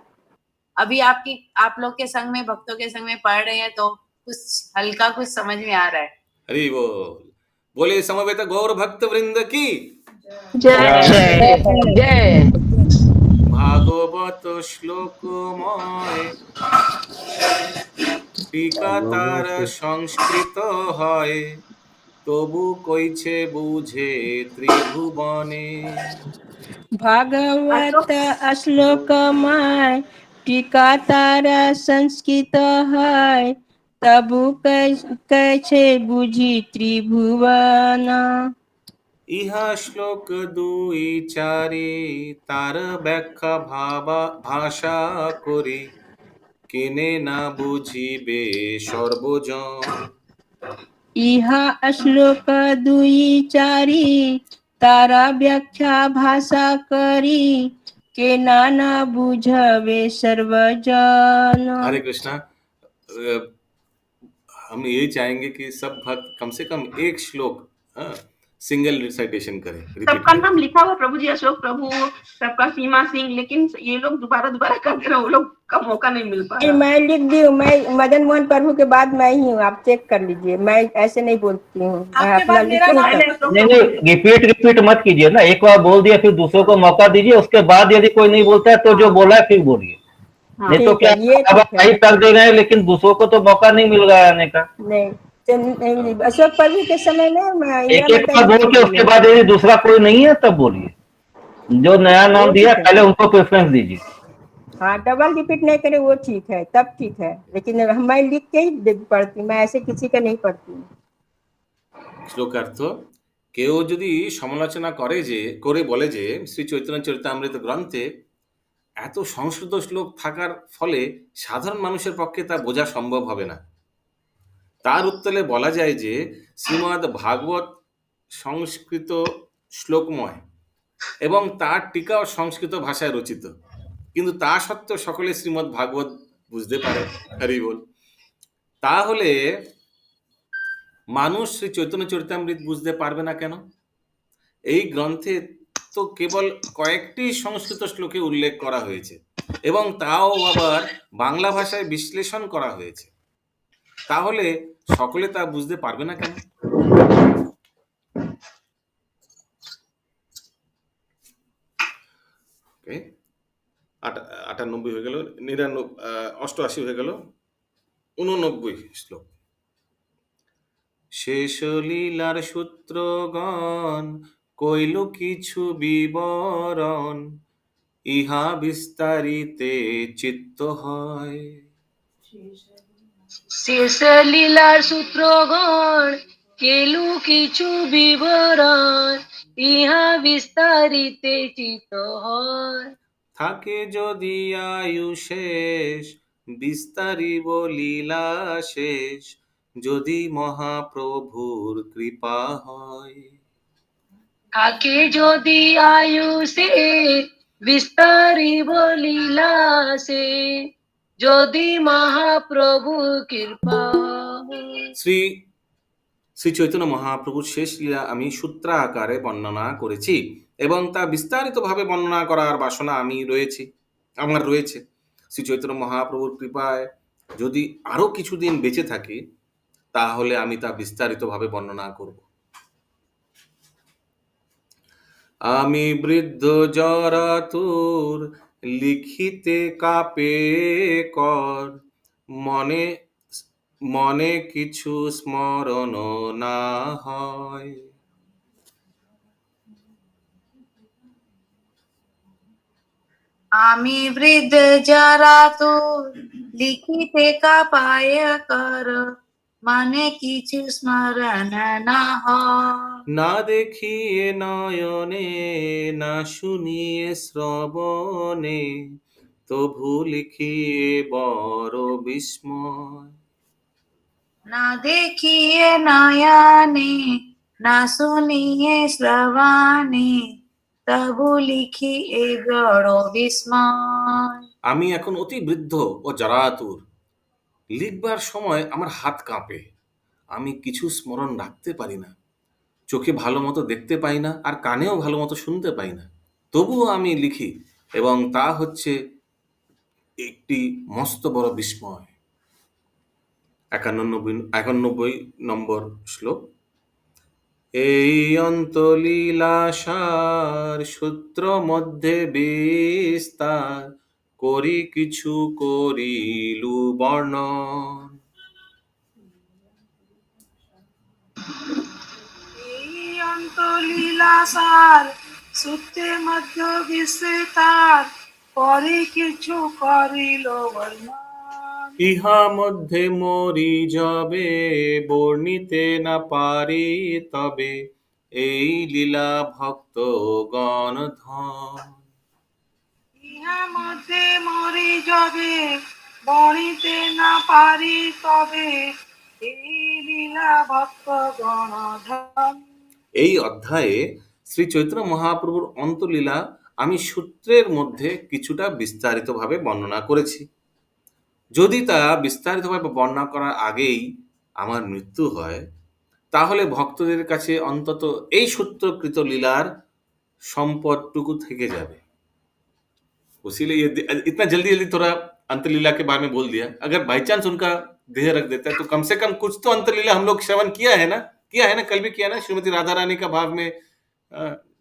अभी आप लोग के संग में, भक्तों के संग में पढ़ रहे हैं तो कुछ हल्का कुछ समझ में आ रहा है। हरि बोल। बोले समवेत गौर भक्त वृंद की जय। भागवत श्लोकमय टीका तार संस्कृत হয়, তবু কইছে বুঝে ত্রিভুবনে। भागवत श्लोकमय टीका तारा संस्कृत है, तबु कैसे बुझी त्रिभुवन। ইহা শ্লোক 2-4 তার ব্যাখ্যা ভাষা করি, কেনে না বুঝিবে সর্বজন। इहा श्लोक 2-4 तारा व्याख्या भाषा करी, के नाना बुझवे सर्वजन। हरे कृष्णा। हम यही चाहेंगे कि सब भक्त कम से कम एक श्लोक सिंगल रिसाइटेशन करें। सबका नाम लिखा हुआ प्रभु जी, अशोक प्रभु, सबका सीमा सिंह, लेकिन ये लोग दोबारा करते रहे, वो लोग का मौका नहीं मिल पाया। मैं लिख दी हूँ, मैं मदन मोहन प्रभु के बाद मैं ही हूँ, आप चेक कर लीजिए, मैं ऐसे नहीं बोलती हूँ। नहीं, रिपीट मत कीजिए ना, एक बार बोल दिया फिर दूसरों को मौका दीजिए, उसके बाद यदि कोई नहीं बोलता है तो जो बोला है फिर बोलिए। नहीं तो क्या अब सही कर दे रहे हैं, लेकिन दूसरों को तो मौका नहीं मिल रहा है आने का। नहीं, अशोक प्रभु के समय में एक बार बोल के उसके बाद यदि दूसरा कोई नहीं है तब बोलिए। जो नया नाम दिया पहले उनको प्रेफरेंस दीजिए। हाँ, डबल रिपीट नहीं करे वो ठीक है, तब ठीक है, लेकिन मैं लिख के ही पढ़ती, मैं ऐसे किसी का नहीं पढ़ती। শ্লোকার্থ, কেউ যদি সমালোচনা করে বলে যে শ্রী চৈতন্য চরিতামৃত গ্রন্থে এত সংস্কৃত শ্লোক থাকার ফলে সাধারণ মানুষের পক্ষে তা বোঝা সম্ভব হবে না, তার উত্তরে বলা যায় যে শ্রীমদ্ ভাগবত সংস্কৃত শ্লোকময় এবং তার টিকাও সংস্কৃত ভাষায় রচিত, কিন্তু তা সত্ত্বেও সকলে শ্রীমদ্ ভাগবত বুঝতে পারে। হরি বল। তাহলে মানুষ শ্রী চৈতন্য চরিতামৃত বুঝতে পারবে না কেন? এই গ্রন্থে তো কেবল কয়েকটি সংস্কৃত শ্লোকে উল্লেখ করা হয়েছে এবং তাও আবার বাংলা ভাষায় বিশ্লেষণ করা হয়েছে, তাহলে সকলে তা বুঝতে পারবে না কেন? ওকে, 98 হয়ে গেল, 88 হয়ে গেল, 89 শ্লোক। শেষ লীলার সূত্রগণ কইল কিছু বিবরণ, ইহা বিস্তারিতে চিত্ত হয়। শেষ লীলার সূত্রগণ কেলু কিছু বিবরণ, ইহা বিস্তারিতে চিত হয়। থাকে যদি আয়ু শেষ, বিস্তারিব লীলা শেষ, যদি মহাপ্রভুর কৃপা হয়। থাকে যদি আয়ুষে বিস্তারিব লীলা সে, যদি মহাপ্রভু কৃপা হয়। শ্রী শ্রী চৈতন্য মহাপ্রভুর শেষ লীলা আমি সূত্র আকারে বর্ণনা করেছি এবং তা বিস্তারিতভাবে বর্ণনা করার বাসনা আমার রয়েছে। শ্রী চৈতন্য মহাপ্রভুর কৃপায় যদি আরো কিছুদিন বেঁচে থাকি, তাহলে আমি তা বিস্তারিতভাবে বর্ণনা করব। আমি বৃদ্ধ জরাতুর, লিখিতে কাপে কর, মনে মনে কিছু স্মরণ না হয়। আমি বৃদ্ধ যারা তো লিখিতে কাপায় কর, মানে কিছু স্মরণ না হয়। না দেখিয়ে নয়নে, না শুনিয়ে শ্রবণে, তবু লিখিয়ে বড় বিস্ময়। না দেখিয়ে নয়নে, না শুনিয়ে শ্রবণে, তবু লিখি এ বড় বিস্ময়। আমি এখন অতি বৃদ্ধ ও জরাতুর, লিখবার সময় আমার হাত কাঁপে, আমি কিছু স্মরণ রাখতে পারি না, চোখে ভালো মতো দেখতে পাই না, আর কানেও ভালো মতো শুনতে পাই না, তবুও আমি লিখি, এবং তা হচ্ছে একটি মস্ত বড় বিস্ময়। 91 নম্বর শ্লোক। এই অন্তলীলাসার সূত্র মধ্যে বিস্তার, করি কিছু করিলু বর্ণন। এই অন্তলীলাসার সূত্রে মধ্য বিস্তার, পরে কিছু করিল বর্ণন। ইহা মধ্যে মরি যাবে, বর্ণিতে না পারি তবে, এই লীলা ভক্ত গণ ধন। ইহা মধ্যে মরি যাবে, বনিতে না পারি তবে, এই লীলা ভক্ত গণধন। এই অধ্যায়ে শ্রী চৈতন্য মহাপ্রভুর অন্তলীলা আমি সূত্রের মধ্যে কিছুটা বিস্তারিতভাবে বর্ণনা করেছি। যদি তা বিস্তারিতভাবে বর্ণনা করার আগেই আমার মৃত্যু হয়, তাহলে ভক্তদের কাছে অন্তত এই সূত্রকৃত লীলার সম্পদটুকু থেকে যাবে। उसीलिए इतना जल्दी जल्दी थोड़ा अंतलीला के बारे में बोल दिया। अगर बाई चांस उनका देह रख देता है तो कम से कम कुछ तो अंतलीला हम लोग श्रवण किया है ना, कल भी किया ना, श्रीमती राधा रानी का भाव में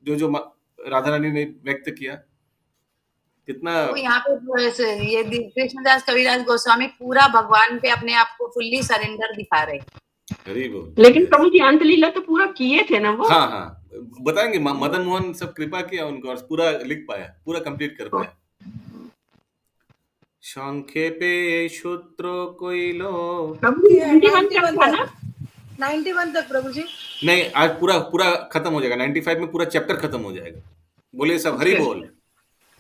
जो राधा रानी ने व्यक्त किया, कितना। तो यहाँ पे ये कृष्णदास कविराज गोस्वामी पूरा भगवान पे अपने आप को फुल्ली सरेंडर दिखा रहे। हरि बोल। लेकिन प्रभु जी अंतलीला तो पूरा किए थे ना वो। हाँ बताएंगे, मदन मोहन सब कृपा किया उनको और पूरा लिख पाया, पूरा कंप्लीट कर पाया। संक्षेपे सूत्र कोइलो। प्रभु जी 91 तक था ना? 91 तक प्रभु जी। नहीं, आज पूरा खत्म हो जाएगा, 95 में पूरा चैप्टर खत्म हो जाएगा। बोलिए सब हरि बोल।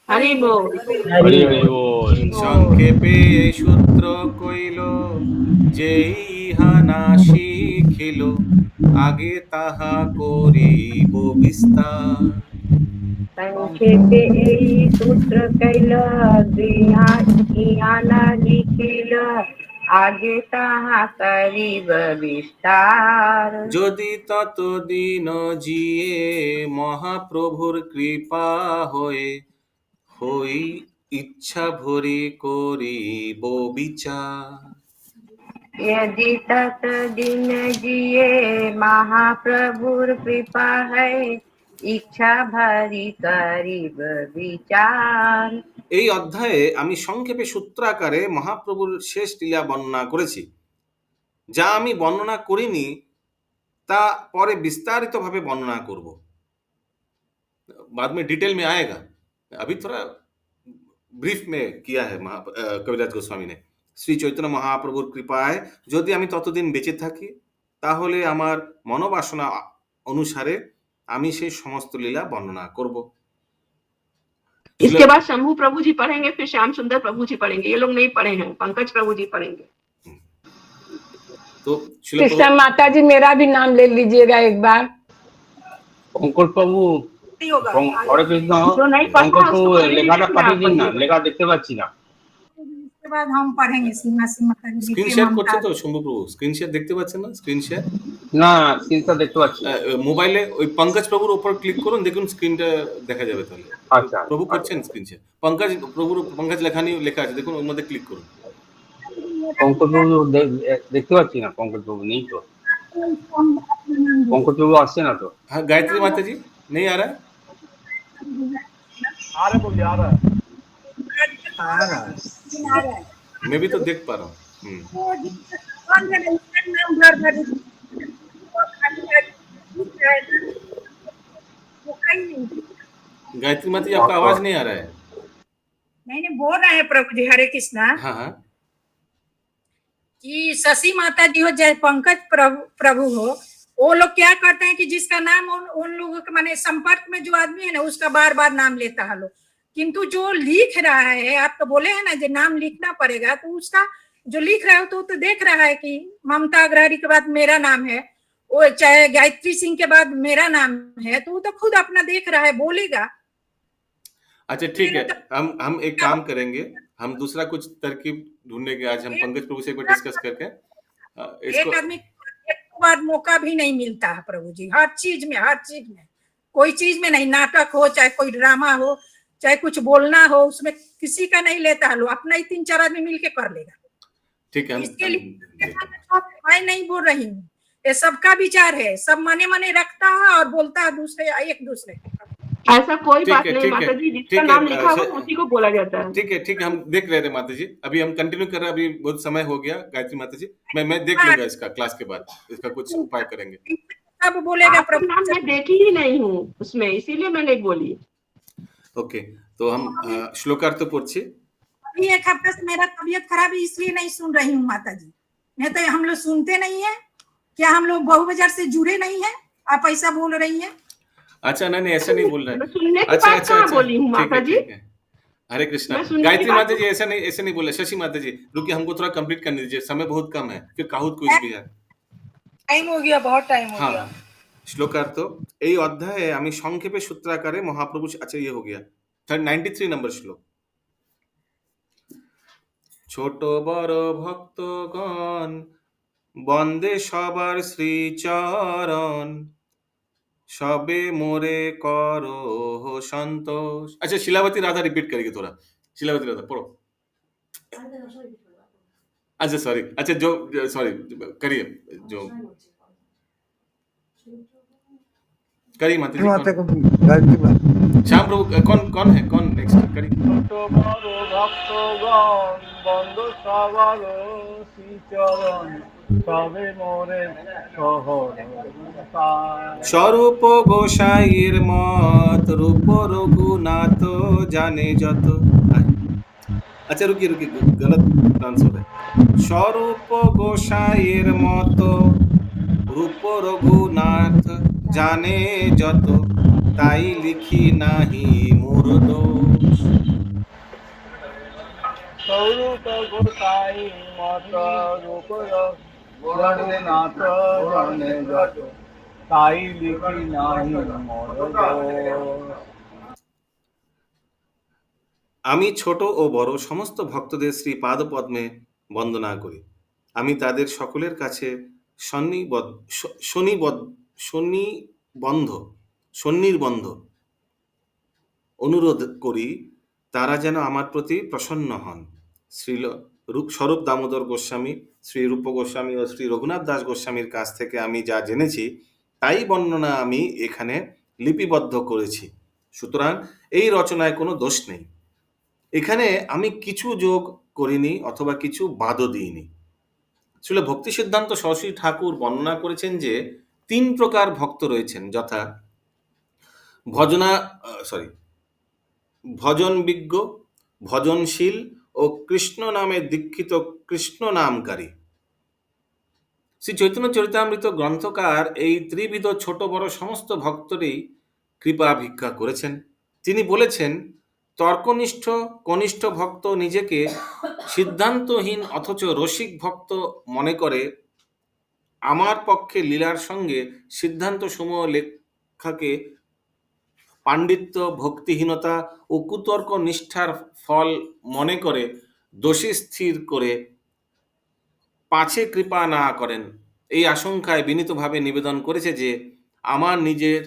हरि बोल। संक्षेपे सूत्र कोइलो, जे इहा ना शिखिलो, आगे ताहा करिब विस्तार। संक्षेपे এই সূত্র কইল, ইহানা লিখিল, আগে তাহা করিব বিস্তার। যদি ততদিন জিয়ে মহাপ্রভুর কৃপা হয়ে, হই ইচ্ছা ভরি করিব বিচার। यदि तत दिन जिए महाप्रभुर कृपा है, ইচ্ছা ভারি করিব বিচার। এই অধ্যায়ে আমি সংক্ষেপে সূত্রাকারে মহাপ্রভুর শেষ লীলা বর্ণনা করেছি। যা আমি বর্ণনা করিনি তা পরে বিস্তারিতভাবে বর্ণনা করব, बाद में डिटेल में आएगा। अभी थोड़ा ব্রিফ মে কিয়া है কবিরাজ গোস্বামী ने শ্রী চৈতন্য মহাপ্রভুর কৃপায় যদি আমি ততদিন বেঁচে থাকি তাহলে আমার মনোবাসনা অনুসারে আমি সেই সমস্ত লীলা বর্ণনা করব। इसके बाद शंभू प्रभु जी पढ़ेंगे, फिर श्याम सुंदर प्रभु जी पढ़ेंगे। ये लोग नहीं पढ़े हैं, पंकज प्रभु जी पढ़ेंगे। तो कृष्णा माता जी मेरा भी नाम ले लीजिएगा एक बार। पंकज प्रभु नहीं होगा हरे कृष्ण जो नहीं पढ़ा पंकज प्रभु उसको पढ़ने লেখাটা दीजिए, পাঠিয়ে आप দিন না, पढ़िए। লেখা দেখতে পাচ্ছি না। इसके बाद हम पढ़ेंगे सीमा सीमा का স্ক্রিন শেয়ার করছে তো শম্ভু প্রভু, স্ক্রিন শেয়ার দেখতে পাচ্ছেন না? স্ক্রিন শেয়ার না স্ক্রিনটা দেখতে পাচ্ছি না। মোবাইলে ওই পঙ্কজ প্রভুর উপর ক্লিক করুন, দেখুন স্ক্রিনটা দেখা যাবে তাহলে। আচ্ছা প্রভু করছেন স্ক্রিন শেয়ার, পঙ্কজ লেখানি লেখা আছে, দেখুন ওর মধ্যে ক্লিক করুন। पंकज प्रभु দেখতে পাচ্ছি না, पंकज प्रभु নেই তো, पंकज प्रभु আসছে না তো। हाँ गायत्री माता जी नहीं आ रहा है? मैं भी तो देख पा रहा हूँ। गायत्री माता जी आपका आवाज नहीं आ रहा है। नहीं बोल रहे हैं प्रभु जी हरे कृष्णा हाँ हाँ कि शशि माता जी हो चाहे पंकज प्रभु हो, वो लोग क्या करते हैं कि जिसका नाम उन लोगों के माने संपर्क में जो आदमी है ना उसका बार बार नाम लेता है लोग, किंतु जो लिख रहा है, आप तो बोले हैं ना जो नाम लिखना पड़ेगा, तो उसका जो लिख रहा है तो देख रहा है कि ममता अग्रहरी के बाद मेरा नाम है, वो चाहे गायत्री सिंह के बाद मेरा नाम है, तो वो तो खुद अपना देख रहा है, बोलेगा। अच्छा ठीक है, हम एक काम करेंगे, हम दूसरा कुछ तरकीब ढूंढेंगे आज हम पंकज प्रभु से एक बार डिस्कस करके एक आदमी एक बार मौका भी नहीं मिलता है प्रभु जी, हर चीज में कोई चीज में नहीं, नाटक हो चाहे कोई ड्रामा हो चाहे कुछ बोलना हो, उसमें किसी का नहीं लेता है, लोग अपना ही 3-4 आदमी मिलके कर लेगा। ठीक है, इसके लिए मैं नहीं बोल रही हूँ, ये सबका विचार है, सब मने रखता है और बोलता है दूसरे एक दूसरे को। ऐसा कोई बात नहीं माता जी, जिसका नाम लिखा हो उसी को बोला जाता है। ठीक है ठीक है, हम देख रहे थे माता जी, अभी हम कंटिन्यू कर रहे हैं, अभी बहुत समय हो गया। गायत्री माता जी मैं देख लूंगा इसका, क्लास के बाद इसका कुछ उपाय करेंगे। सब बोलेगा प्रभु नाम मैं देखी ही नहीं हूँ उसमें, इसीलिए मैं नहीं बोली। ओके, तो हम श्लोकार्थ पढ़ছি। अभी एक हफ्ते से मेरा तबीयत खराब है इसलिए नहीं सुन रही हूँ माता जी, नहीं तो हम लोग सुनते नहीं है क्या? हम लोग बहु बाजार से जुड़े नहीं है, आप ऐसा बोल रही है? अच्छा नहीं ऐसा नहीं बोल रहे हैं। अच्छा अच्छा बोली हूँ माता जी। हरे कृष्णा। गायत्री माता जी ऐसा नहीं बोले। शशि माता जी रुकिए, हमको थोड़ा कंप्लीट करने दीजिए, समय बहुत कम है, फिर काहुत कुछ भी है, टाइम हो गया, बहुत टाइम हो गया। শ্লোকার্থ এই অধ্যায়ে আমি সংক্ষেপে সূত্রাকারে মহাপ্রভু, আচ্ছা ये हो गया 93 নম্বর শ্লোক। ছোট বড় ভক্তগণ বন্দে সবার শ্রীচরণ, सबे मोरे करो हो संतोष। अच्छा शिलावती राधा रिपीट करेगी थोड़ा, शिलावती राधा पढ़ो। अच्छा सॉरी, अच्छा जो सॉरी करिए, जो करिए माता जी। श्याम प्रभु कौन है, कौन नेक्स्ट करिए। স্বরূপ গোসাইয়ের মত রূপ রঘুনাথ জানে যত। अच्छा रुकिए गलत ट्रांसफर है। স্বরূপ গোসাইয়ের মত রূপ রঘুনাথ জানে যত, তাই লিখি নাহি মোর দোষ। স্বরূপ গোসাই মত রূপ রঘুনাথ জানে যত, তাই লিখি নাহি মোর দোষ। আমি ছোট ও বড় সমস্ত ভক্তদের শ্রী পাদপদ্মে বন্দনা করি। আমি তাদের সকলের কাছে সন্নির্বন্ধ অনুরোধ করি, তারা যেন আমার প্রতি প্রসন্ন হন। শ্রী স্বরূপ দামোদর গোস্বামী, শ্রী রূপ গোস্বামী ও শ্রী রঘুনাথ দাস গোস্বামীর কাছ থেকে আমি যা জেনেছি তাই বর্ণনা আমি এখানে লিপিবদ্ধ করেছি। সুতরাং এই রচনায় কোনো দোষ নেই। এখানে আমি কিছু যোগ করিনি অথবা কিছু বাদও দিইনি। আসলে ভক্তি সিদ্ধান্ত সরস্বতী ঠাকুর বর্ণনা করেছেন যে 3 প্রকার ভক্ত রয়েছেন, যথা ভজন বিজ্ঞ, ভজনশীল ও কৃষ্ণ নামে দীক্ষিত কৃষ্ণ নামকারী। শ্রী চৈতন্য চরিতামৃত গ্রন্থকার এই ত্রিবিধ ছোট বড় সমস্ত ভক্তরই কৃপা ভিক্ষা করেছেন। তিনি বলেছেন, তর্কনিষ্ঠ কনিষ্ঠ ভক্ত নিজেকে সিদ্ধান্তহীন অথচ রসিক ভক্ত মনে করে আমার পক্ষে লীলার সঙ্গে সিদ্ধান্ত সমূহ লেখাকে পাণ্ডিত্য ভক্তিহীনতা ও কুতর্ক নিষ্ঠার ফল মনে করে দোষী স্থির করে পাছে কৃপা না করেন, এই আশঙ্কায় বিনীতভাবে নিবেদন করেছে যে আমার নিজের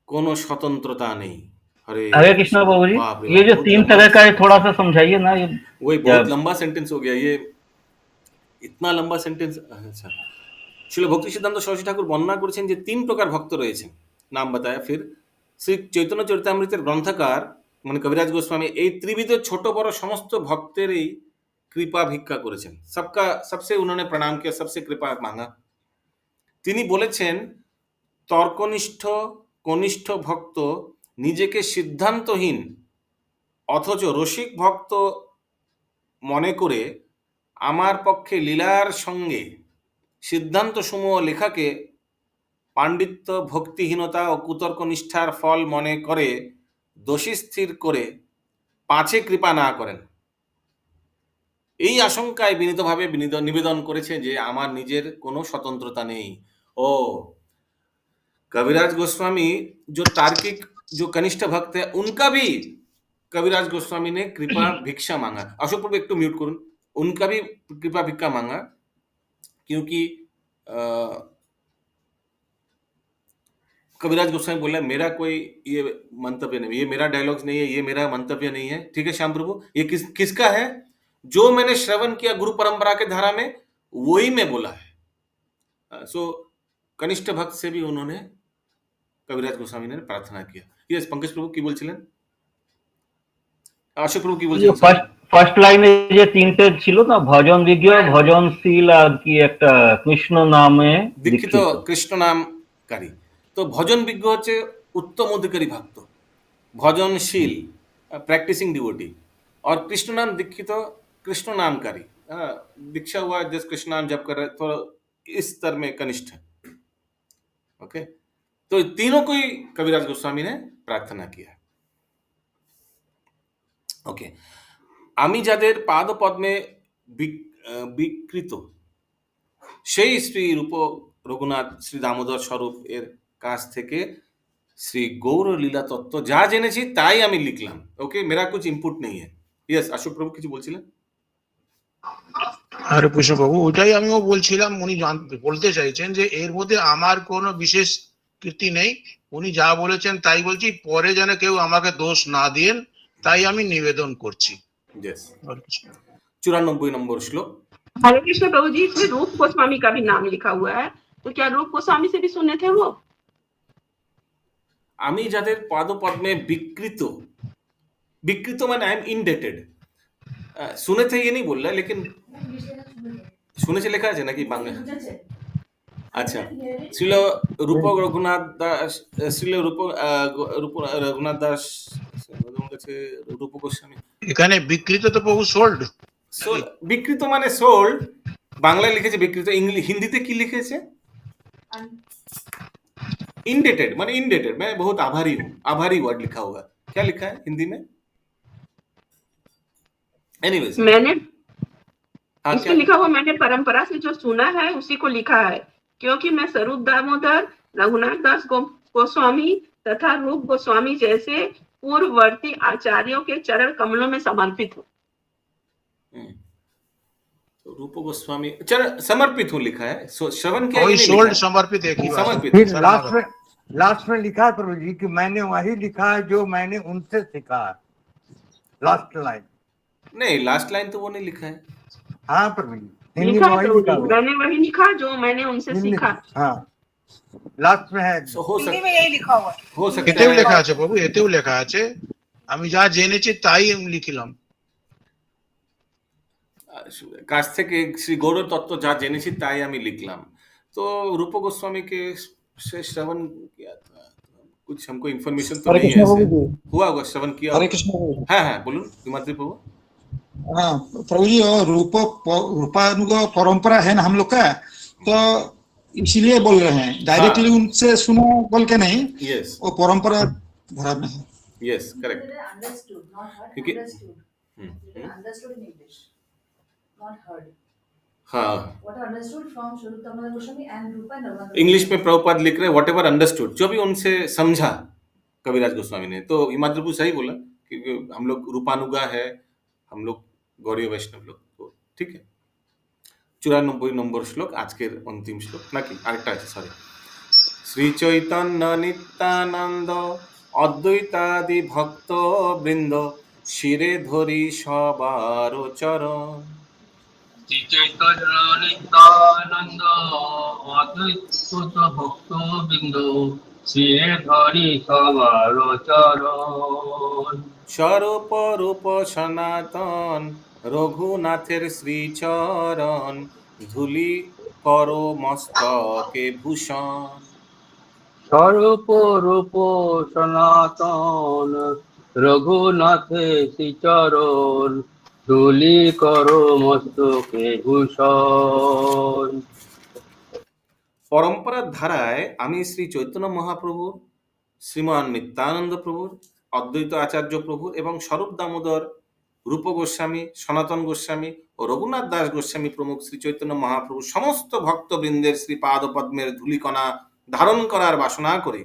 কোনো स्वतंत्रता नहीं। हरे कृष्णा बाबू जी, बाप रे ये बाप, जो बहुत 3 लंबा तरह का है थोड़ा सा समझाइए ना। ये वही बहुत लंबा सेंटेंस हो गया ये, इतना लंबा सेंटेंस। अच्छा, শিল ভক্তি সিদ্ধান্ত সরস্বতী ঠাকুর বর্ণনা করেছেন যে 3 প্রকার ভক্ত রয়েছেন, নাম बताया। फिर শ্রী চৈতন্য চরিতামৃতের গ্রন্থকার মানে কবিরাজ গোস্বামী এই ত্রিবিধ ছোট বড় সমস্ত ভক্তেরই কৃপা ভিক্ষা করেছেন। सबसे उन्होंने प्रणाम किया, सबसे कृपा मांगा। তিনি বলেছেন, তর্কনিষ্ঠ কনিষ্ঠ ভক্ত নিজেকে সিদ্ধান্তহীন অথচ রসিক ভক্ত মনে করে আমার পক্ষে লীলার সঙ্গে সিদ্ধান্ত সমূহ লেখাকে পাণ্ডিত্য ভক্তিহীনতা ও কুতর্ক নিষ্ঠার ফল মনে করে দোষী স্থির করে পাছে কৃপা না করেন, এই আশঙ্কায় বিনীতভাবে নিবেদন করেছে যে আমার নিজের কোনো स्वतंत्रता নেই। ओ कविराज गोस्वामी जो तार्किक जो कनिष्ठ भक्त है उनका भी कविराज गोस्वामी ने कृपा भिक्षा मांगा। अशोक प्रभु एक तो म्यूट करूं, उनका भी कृपा भिक्षा मांगा क्योंकि कविराज गोस्वामी बोला मेरा कोई ये मंतव्य नहीं, ये मेरा डायलॉग्स नहीं है, ये मेरा मंतव्य नहीं है, ठीक है श्याम प्रभु, ये किसका है? जो मैंने श्रवण किया गुरु परंपरा के धारा में वही मैं बोला है। सो कनिष्ठ भक्त से भी उन्होंने कविराज गोस्वामी ने प्रार्थना किया। ये पंकज प्रभु की बोलছিলেন, अशोक प्रभु की बोलছিলেন। ফার্স্ট লাইনে যে তিনটে ছিল না, ভজন বিজ্ঞ, ভজনশীল আর কি একটা কৃষ্ণ নামে দীক্ষিত কৃষ্ণ নামকারী। তো ভজন বিজ্ঞ হচ্ছে উত্তম অধিকারী ভক্ত, ভজনশীল प्रैक्टिसिंग डिवोटी, और कृष्ण नाम दीक्षित कृष्ण नामकारी, दीक्षा हुआ जिस कृष्ण नाम जप कर रहे तो इस स्तर में कनिष्ठ है। ओके, तो तीनों को ही कविराज गोस्वामी ने प्रार्थना किया। ओके, আমি যাদের পাদপদ্মে বিকৃত সেই শ্রী রূপ রঘুনাথ শ্রী দামোদর স্বরূপ এর কাছ থেকে শ্রী গৌর লীলা তত্ত্ব যা জেনেছি তাই আমি লিখলাম। ওকে, मेरा कुछ इनपुट नहीं है। यस, अशोक प्रभु কিছু বলছিলেন? আরে কৃষ্ণ বাবু, ওটাই আমিও বলছিলাম। উনি বলতে চাইছেন যে এর মধ্যে আমার কোনো বিশেষ কীর্তি নেই, উনি যা বলেছেন তাই বলছি, পরে যেন কেউ আমাকে দোষ না দেন তাই আমি নিবেদন করছি। यस, 94 नंबर श्लोक। हरे कृष्ण प्रभु जी, इसमें रूप गोस्वामी का भी नाम लिखा हुआ है, तो क्या रूप गोस्वामी से भी सुने थे वो? আমি যাদের পাদপদ্মে বিকৃত, विकृत माने आई एम इनडेटेड, सुने थे ये नहीं बोल रहा, लेकिन सुने से लिखा है ना कि बांग्ला। अच्छा, श्रील रूप रघुनाथ दास, श्रील रूप रघुनाथ दास रूप गोस्वामी, এখানে বিকৃত তো বহু সোল্ড। বিকৃত মানে সোল্ড, বাংলায় লিখেছে বিকৃত, হিন্দিতে কি লিখেছে? इनडेटेड माने इनडेटेड, मैं बहुत आभारी हूँ, आभारी वर्ड लिखा होगा। क्या लिखा है हिंदी में? एनीवेज, मैंने इसमें लिखा हुआ, मैंने परंपरा से जो सुना है उसी को लिखा है, क्योंकि मैं स्वरूप दामोदर, रघुनाथ दास गोस्वामी तथा रूप गोस्वामी जैसे पूर्ववर्ती आचार्यों के चरण कमलों में समर्पित हूँ। रूप गोस्वामी चरण समर्पित हूँ लिखा है, श्रवण किया वही सोल्ड समर्पित एक ही बात। समर्पित। फिर लास्ट में लिखा है प्रभु जी कि मैंने वही लिखा है जो मैंने उनसे सीखा है, लास्ट लाइन। नहीं, लास्ट लाइन तो वो नहीं लिखा है। हाँ प्रभु जी, हिंदी लिखा में है वही प्रभु लिखा जी, हुआ मैंने वही लिखा जो मैंने उनसे सीखा। हाँ, लास्ट में है। हो हिंदी में यही लिखा हुआ है। सकता এতেও है। লেখা আছে বাবু, এতেও লেখা আছে, আমি যা জেনেছি তাই আমি লিখলাম। কাছ থেকে শ্রী গৌর তত্ত্ব যা জেনেছি তাই আমি লিখলাম। तो रूप गोस्वामी के से श्रवण किया था, कुछ हमको इन्फॉर्मेशन तो हरे नहीं है कृष्ण ऐसे। प्रभु जी। हुआ होगा, श्रवण किया हरे होगा। कृष्ण प्रभु जी। हाँ, बोलून हिमाद्री प्रभु। हाँ प्रभु जी, और रूपानुग परंपरा है ना हम लोग का, तो इसीलिए बोल रहे हैं, डायरेक्टली उनसे सुनो बोल के नहीं। यस, वो परंपरा धर्म में है। Yes, correct. Understood, not heard. क्योंकि Understood. Understood in English, not heard. हाँ, What are understood from Sri Rupa Damodar Goswami and Rupa Navadvip. English में प्रभुपाद लिख रहे हैं वॉट एवर अंडरस्टूड, जो भी उनसे समझा कविराज गोस्वामी ने। तो हिमाद्री प्रभु सही बोला, क्योंकि हम लोग रूपानुगा है, हम लोग गौड़ीय वैष्णव लोग, तो ठीक है। 94 নম্বর শ্লোক, আজকের অন্তিম শ্লোক নাকি আরেকটা আছে, সরি। শ্রী চৈতন্য নিত্যানন্দ অদ্বৈতাদি ভক্ত বৃন্দ শিরে ধরি সবার চরণ। শ্রী চৈতন্য নিত্যানন্দ অদ্বৈত ভক্ত বৃন্দ শিরে ধরি সবার চরণ। স্বরূপ রূপ সনাতন রঘুনাথের শ্রীচরণ ধুলি করো মস্তকে ভূষণ। স্বরূপ রূপ সনাতন রঘুনাথে শ্রীচরণ ধুলি করো মস্তকে ভূষণ। পরম্পরার ধারায় আমি শ্রী চৈতন্য মহাপ্রভু, শ্রীমান নিত্যানন্দ প্রভুর, অদ্বৈত আচার্য প্রভুর এবং স্বরূপ দামোদর, রূপ গোস্বামী, সনাতন গোস্বামী ও রঘুনাথ দাস গোস্বামী প্রমুখ শ্রী চৈতন্য মহাপ্রভু সমস্ত ভক্তবৃন্দের শ্রী পাদপদ্মের ধূলিকণা ধারণ করার বাসনা করি।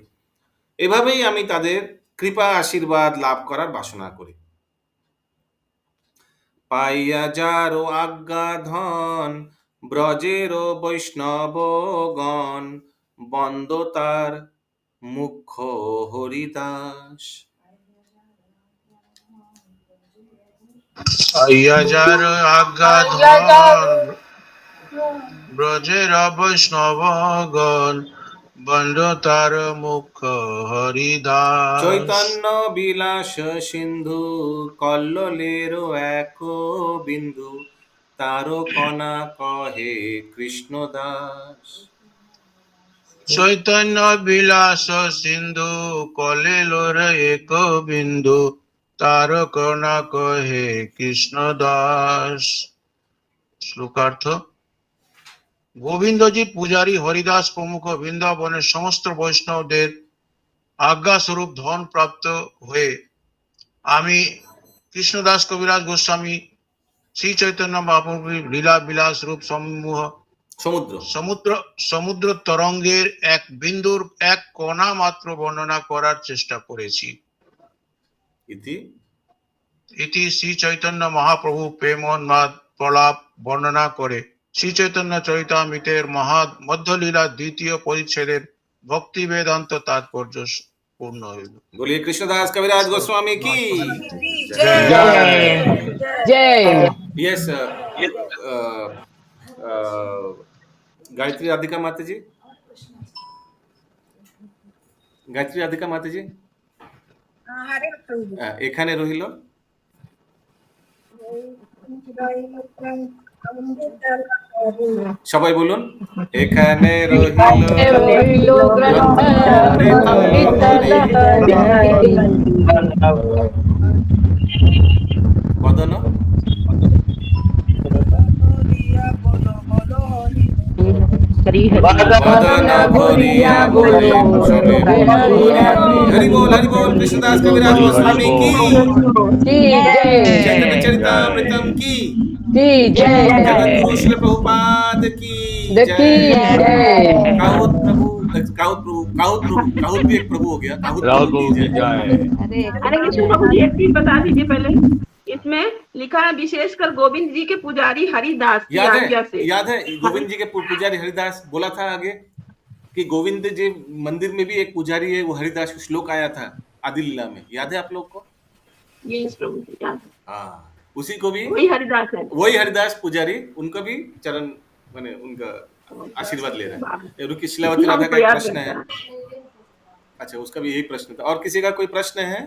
এভাবেই আমি তাদের কৃপা আশীর্বাদ লাভ করার বাসনা করি। পাইয়া যারো আজ্ঞা ধন ব্রজের বৈষ্ণবগণ বন্দ তার মুখ্য হরিদাস। আইয়াজার আজ্ঞাধর ব্রজের বৈষ্ণবগণ বন্দ তার মুখ্য হরিদাস। চৈতন্য বিলাস সিন্ধু কল্লোলের এক বিন্দু তার কণা কহে কৃষ্ণদাস। চৈতন্য বিলাস সিন্ধু কলেলোর এক বিন্দু তার কণা কহে কৃষ্ণদাস। শ্লোকার্থ: গোবিন্দজি পূজারী হরিদাস প্রমুখ বৃন্দাবনের সমস্ত বৈষ্ণবদের আজ্ঞা স্বরূপ ধন প্রাপ্ত হয়ে আমি কৃষ্ণদাস কবিরাজ গোস্বামী শ্রী চৈতন্য মহাপ্রভুর লীলা বিলাস রূপ সমূহ সমুদ্র তরঙ্গের এক বিন্দুর এক কণা মাত্র বর্ণনা করার চেষ্টা করেছি। ইতি শ্রী চৈতন্য মহাপ্রভু প্রেমোন্মাদ প্রলাপ বর্ণনা করে শ্রী চৈতন্য চরিতামৃতের মধ্যলীলা দ্বিতীয় পরিচ্ছেদের ভক্তি বেদান্ত তাৎপর্য পূর্ণ হইল। বলিয়ে কৃষ্ণদাস কবিরাজ গোস্বামী কি जय। यस। গায়ত্রী রাধিকা মাতাজি, গায়ত্রী রাধিকা মাতাজি हरे प्रभु जी। এখানে রহিল। সবাই বলুন, এখানে রহিল বদন বদন ভরিয়া বলে হরি বল কৃষ্ণদাস কবিরাজ গোস্বামী কি চৈতন্য চরিতামৃতম কি जगतगुरु श्री प्रभुपाद की जय। काहुत प्रभु भी एक प्रभु हो गया। काहुत प्रभु की जय। हरे कृष्ण प्रभु जी, एक चीज बता दीजिए पहले, इसमें लिखा है विशेषकर गोविंद जी के पुजारी हरिदास की आज्ञा से। याद है गोविंद जी के पुजारी हरिदास बोला था आगे कि गोविंद जी मंदिर में भी एक पुजारी है, वो हरिदास श्लोक आया था आदि लीला में, याद है आप लोग को? यस प्रभु जी, याद। हाँ, उसी को भी वही हरिदास है, वही हरिदास पुजारी, उनका भी चरण माने उनका आशीर्वाद ले रहा है। रुकी शिलावती राधा का एक प्रश्न है। अच्छा, उसका भी यही प्रश्न था। और किसी का कोई प्रश्न है?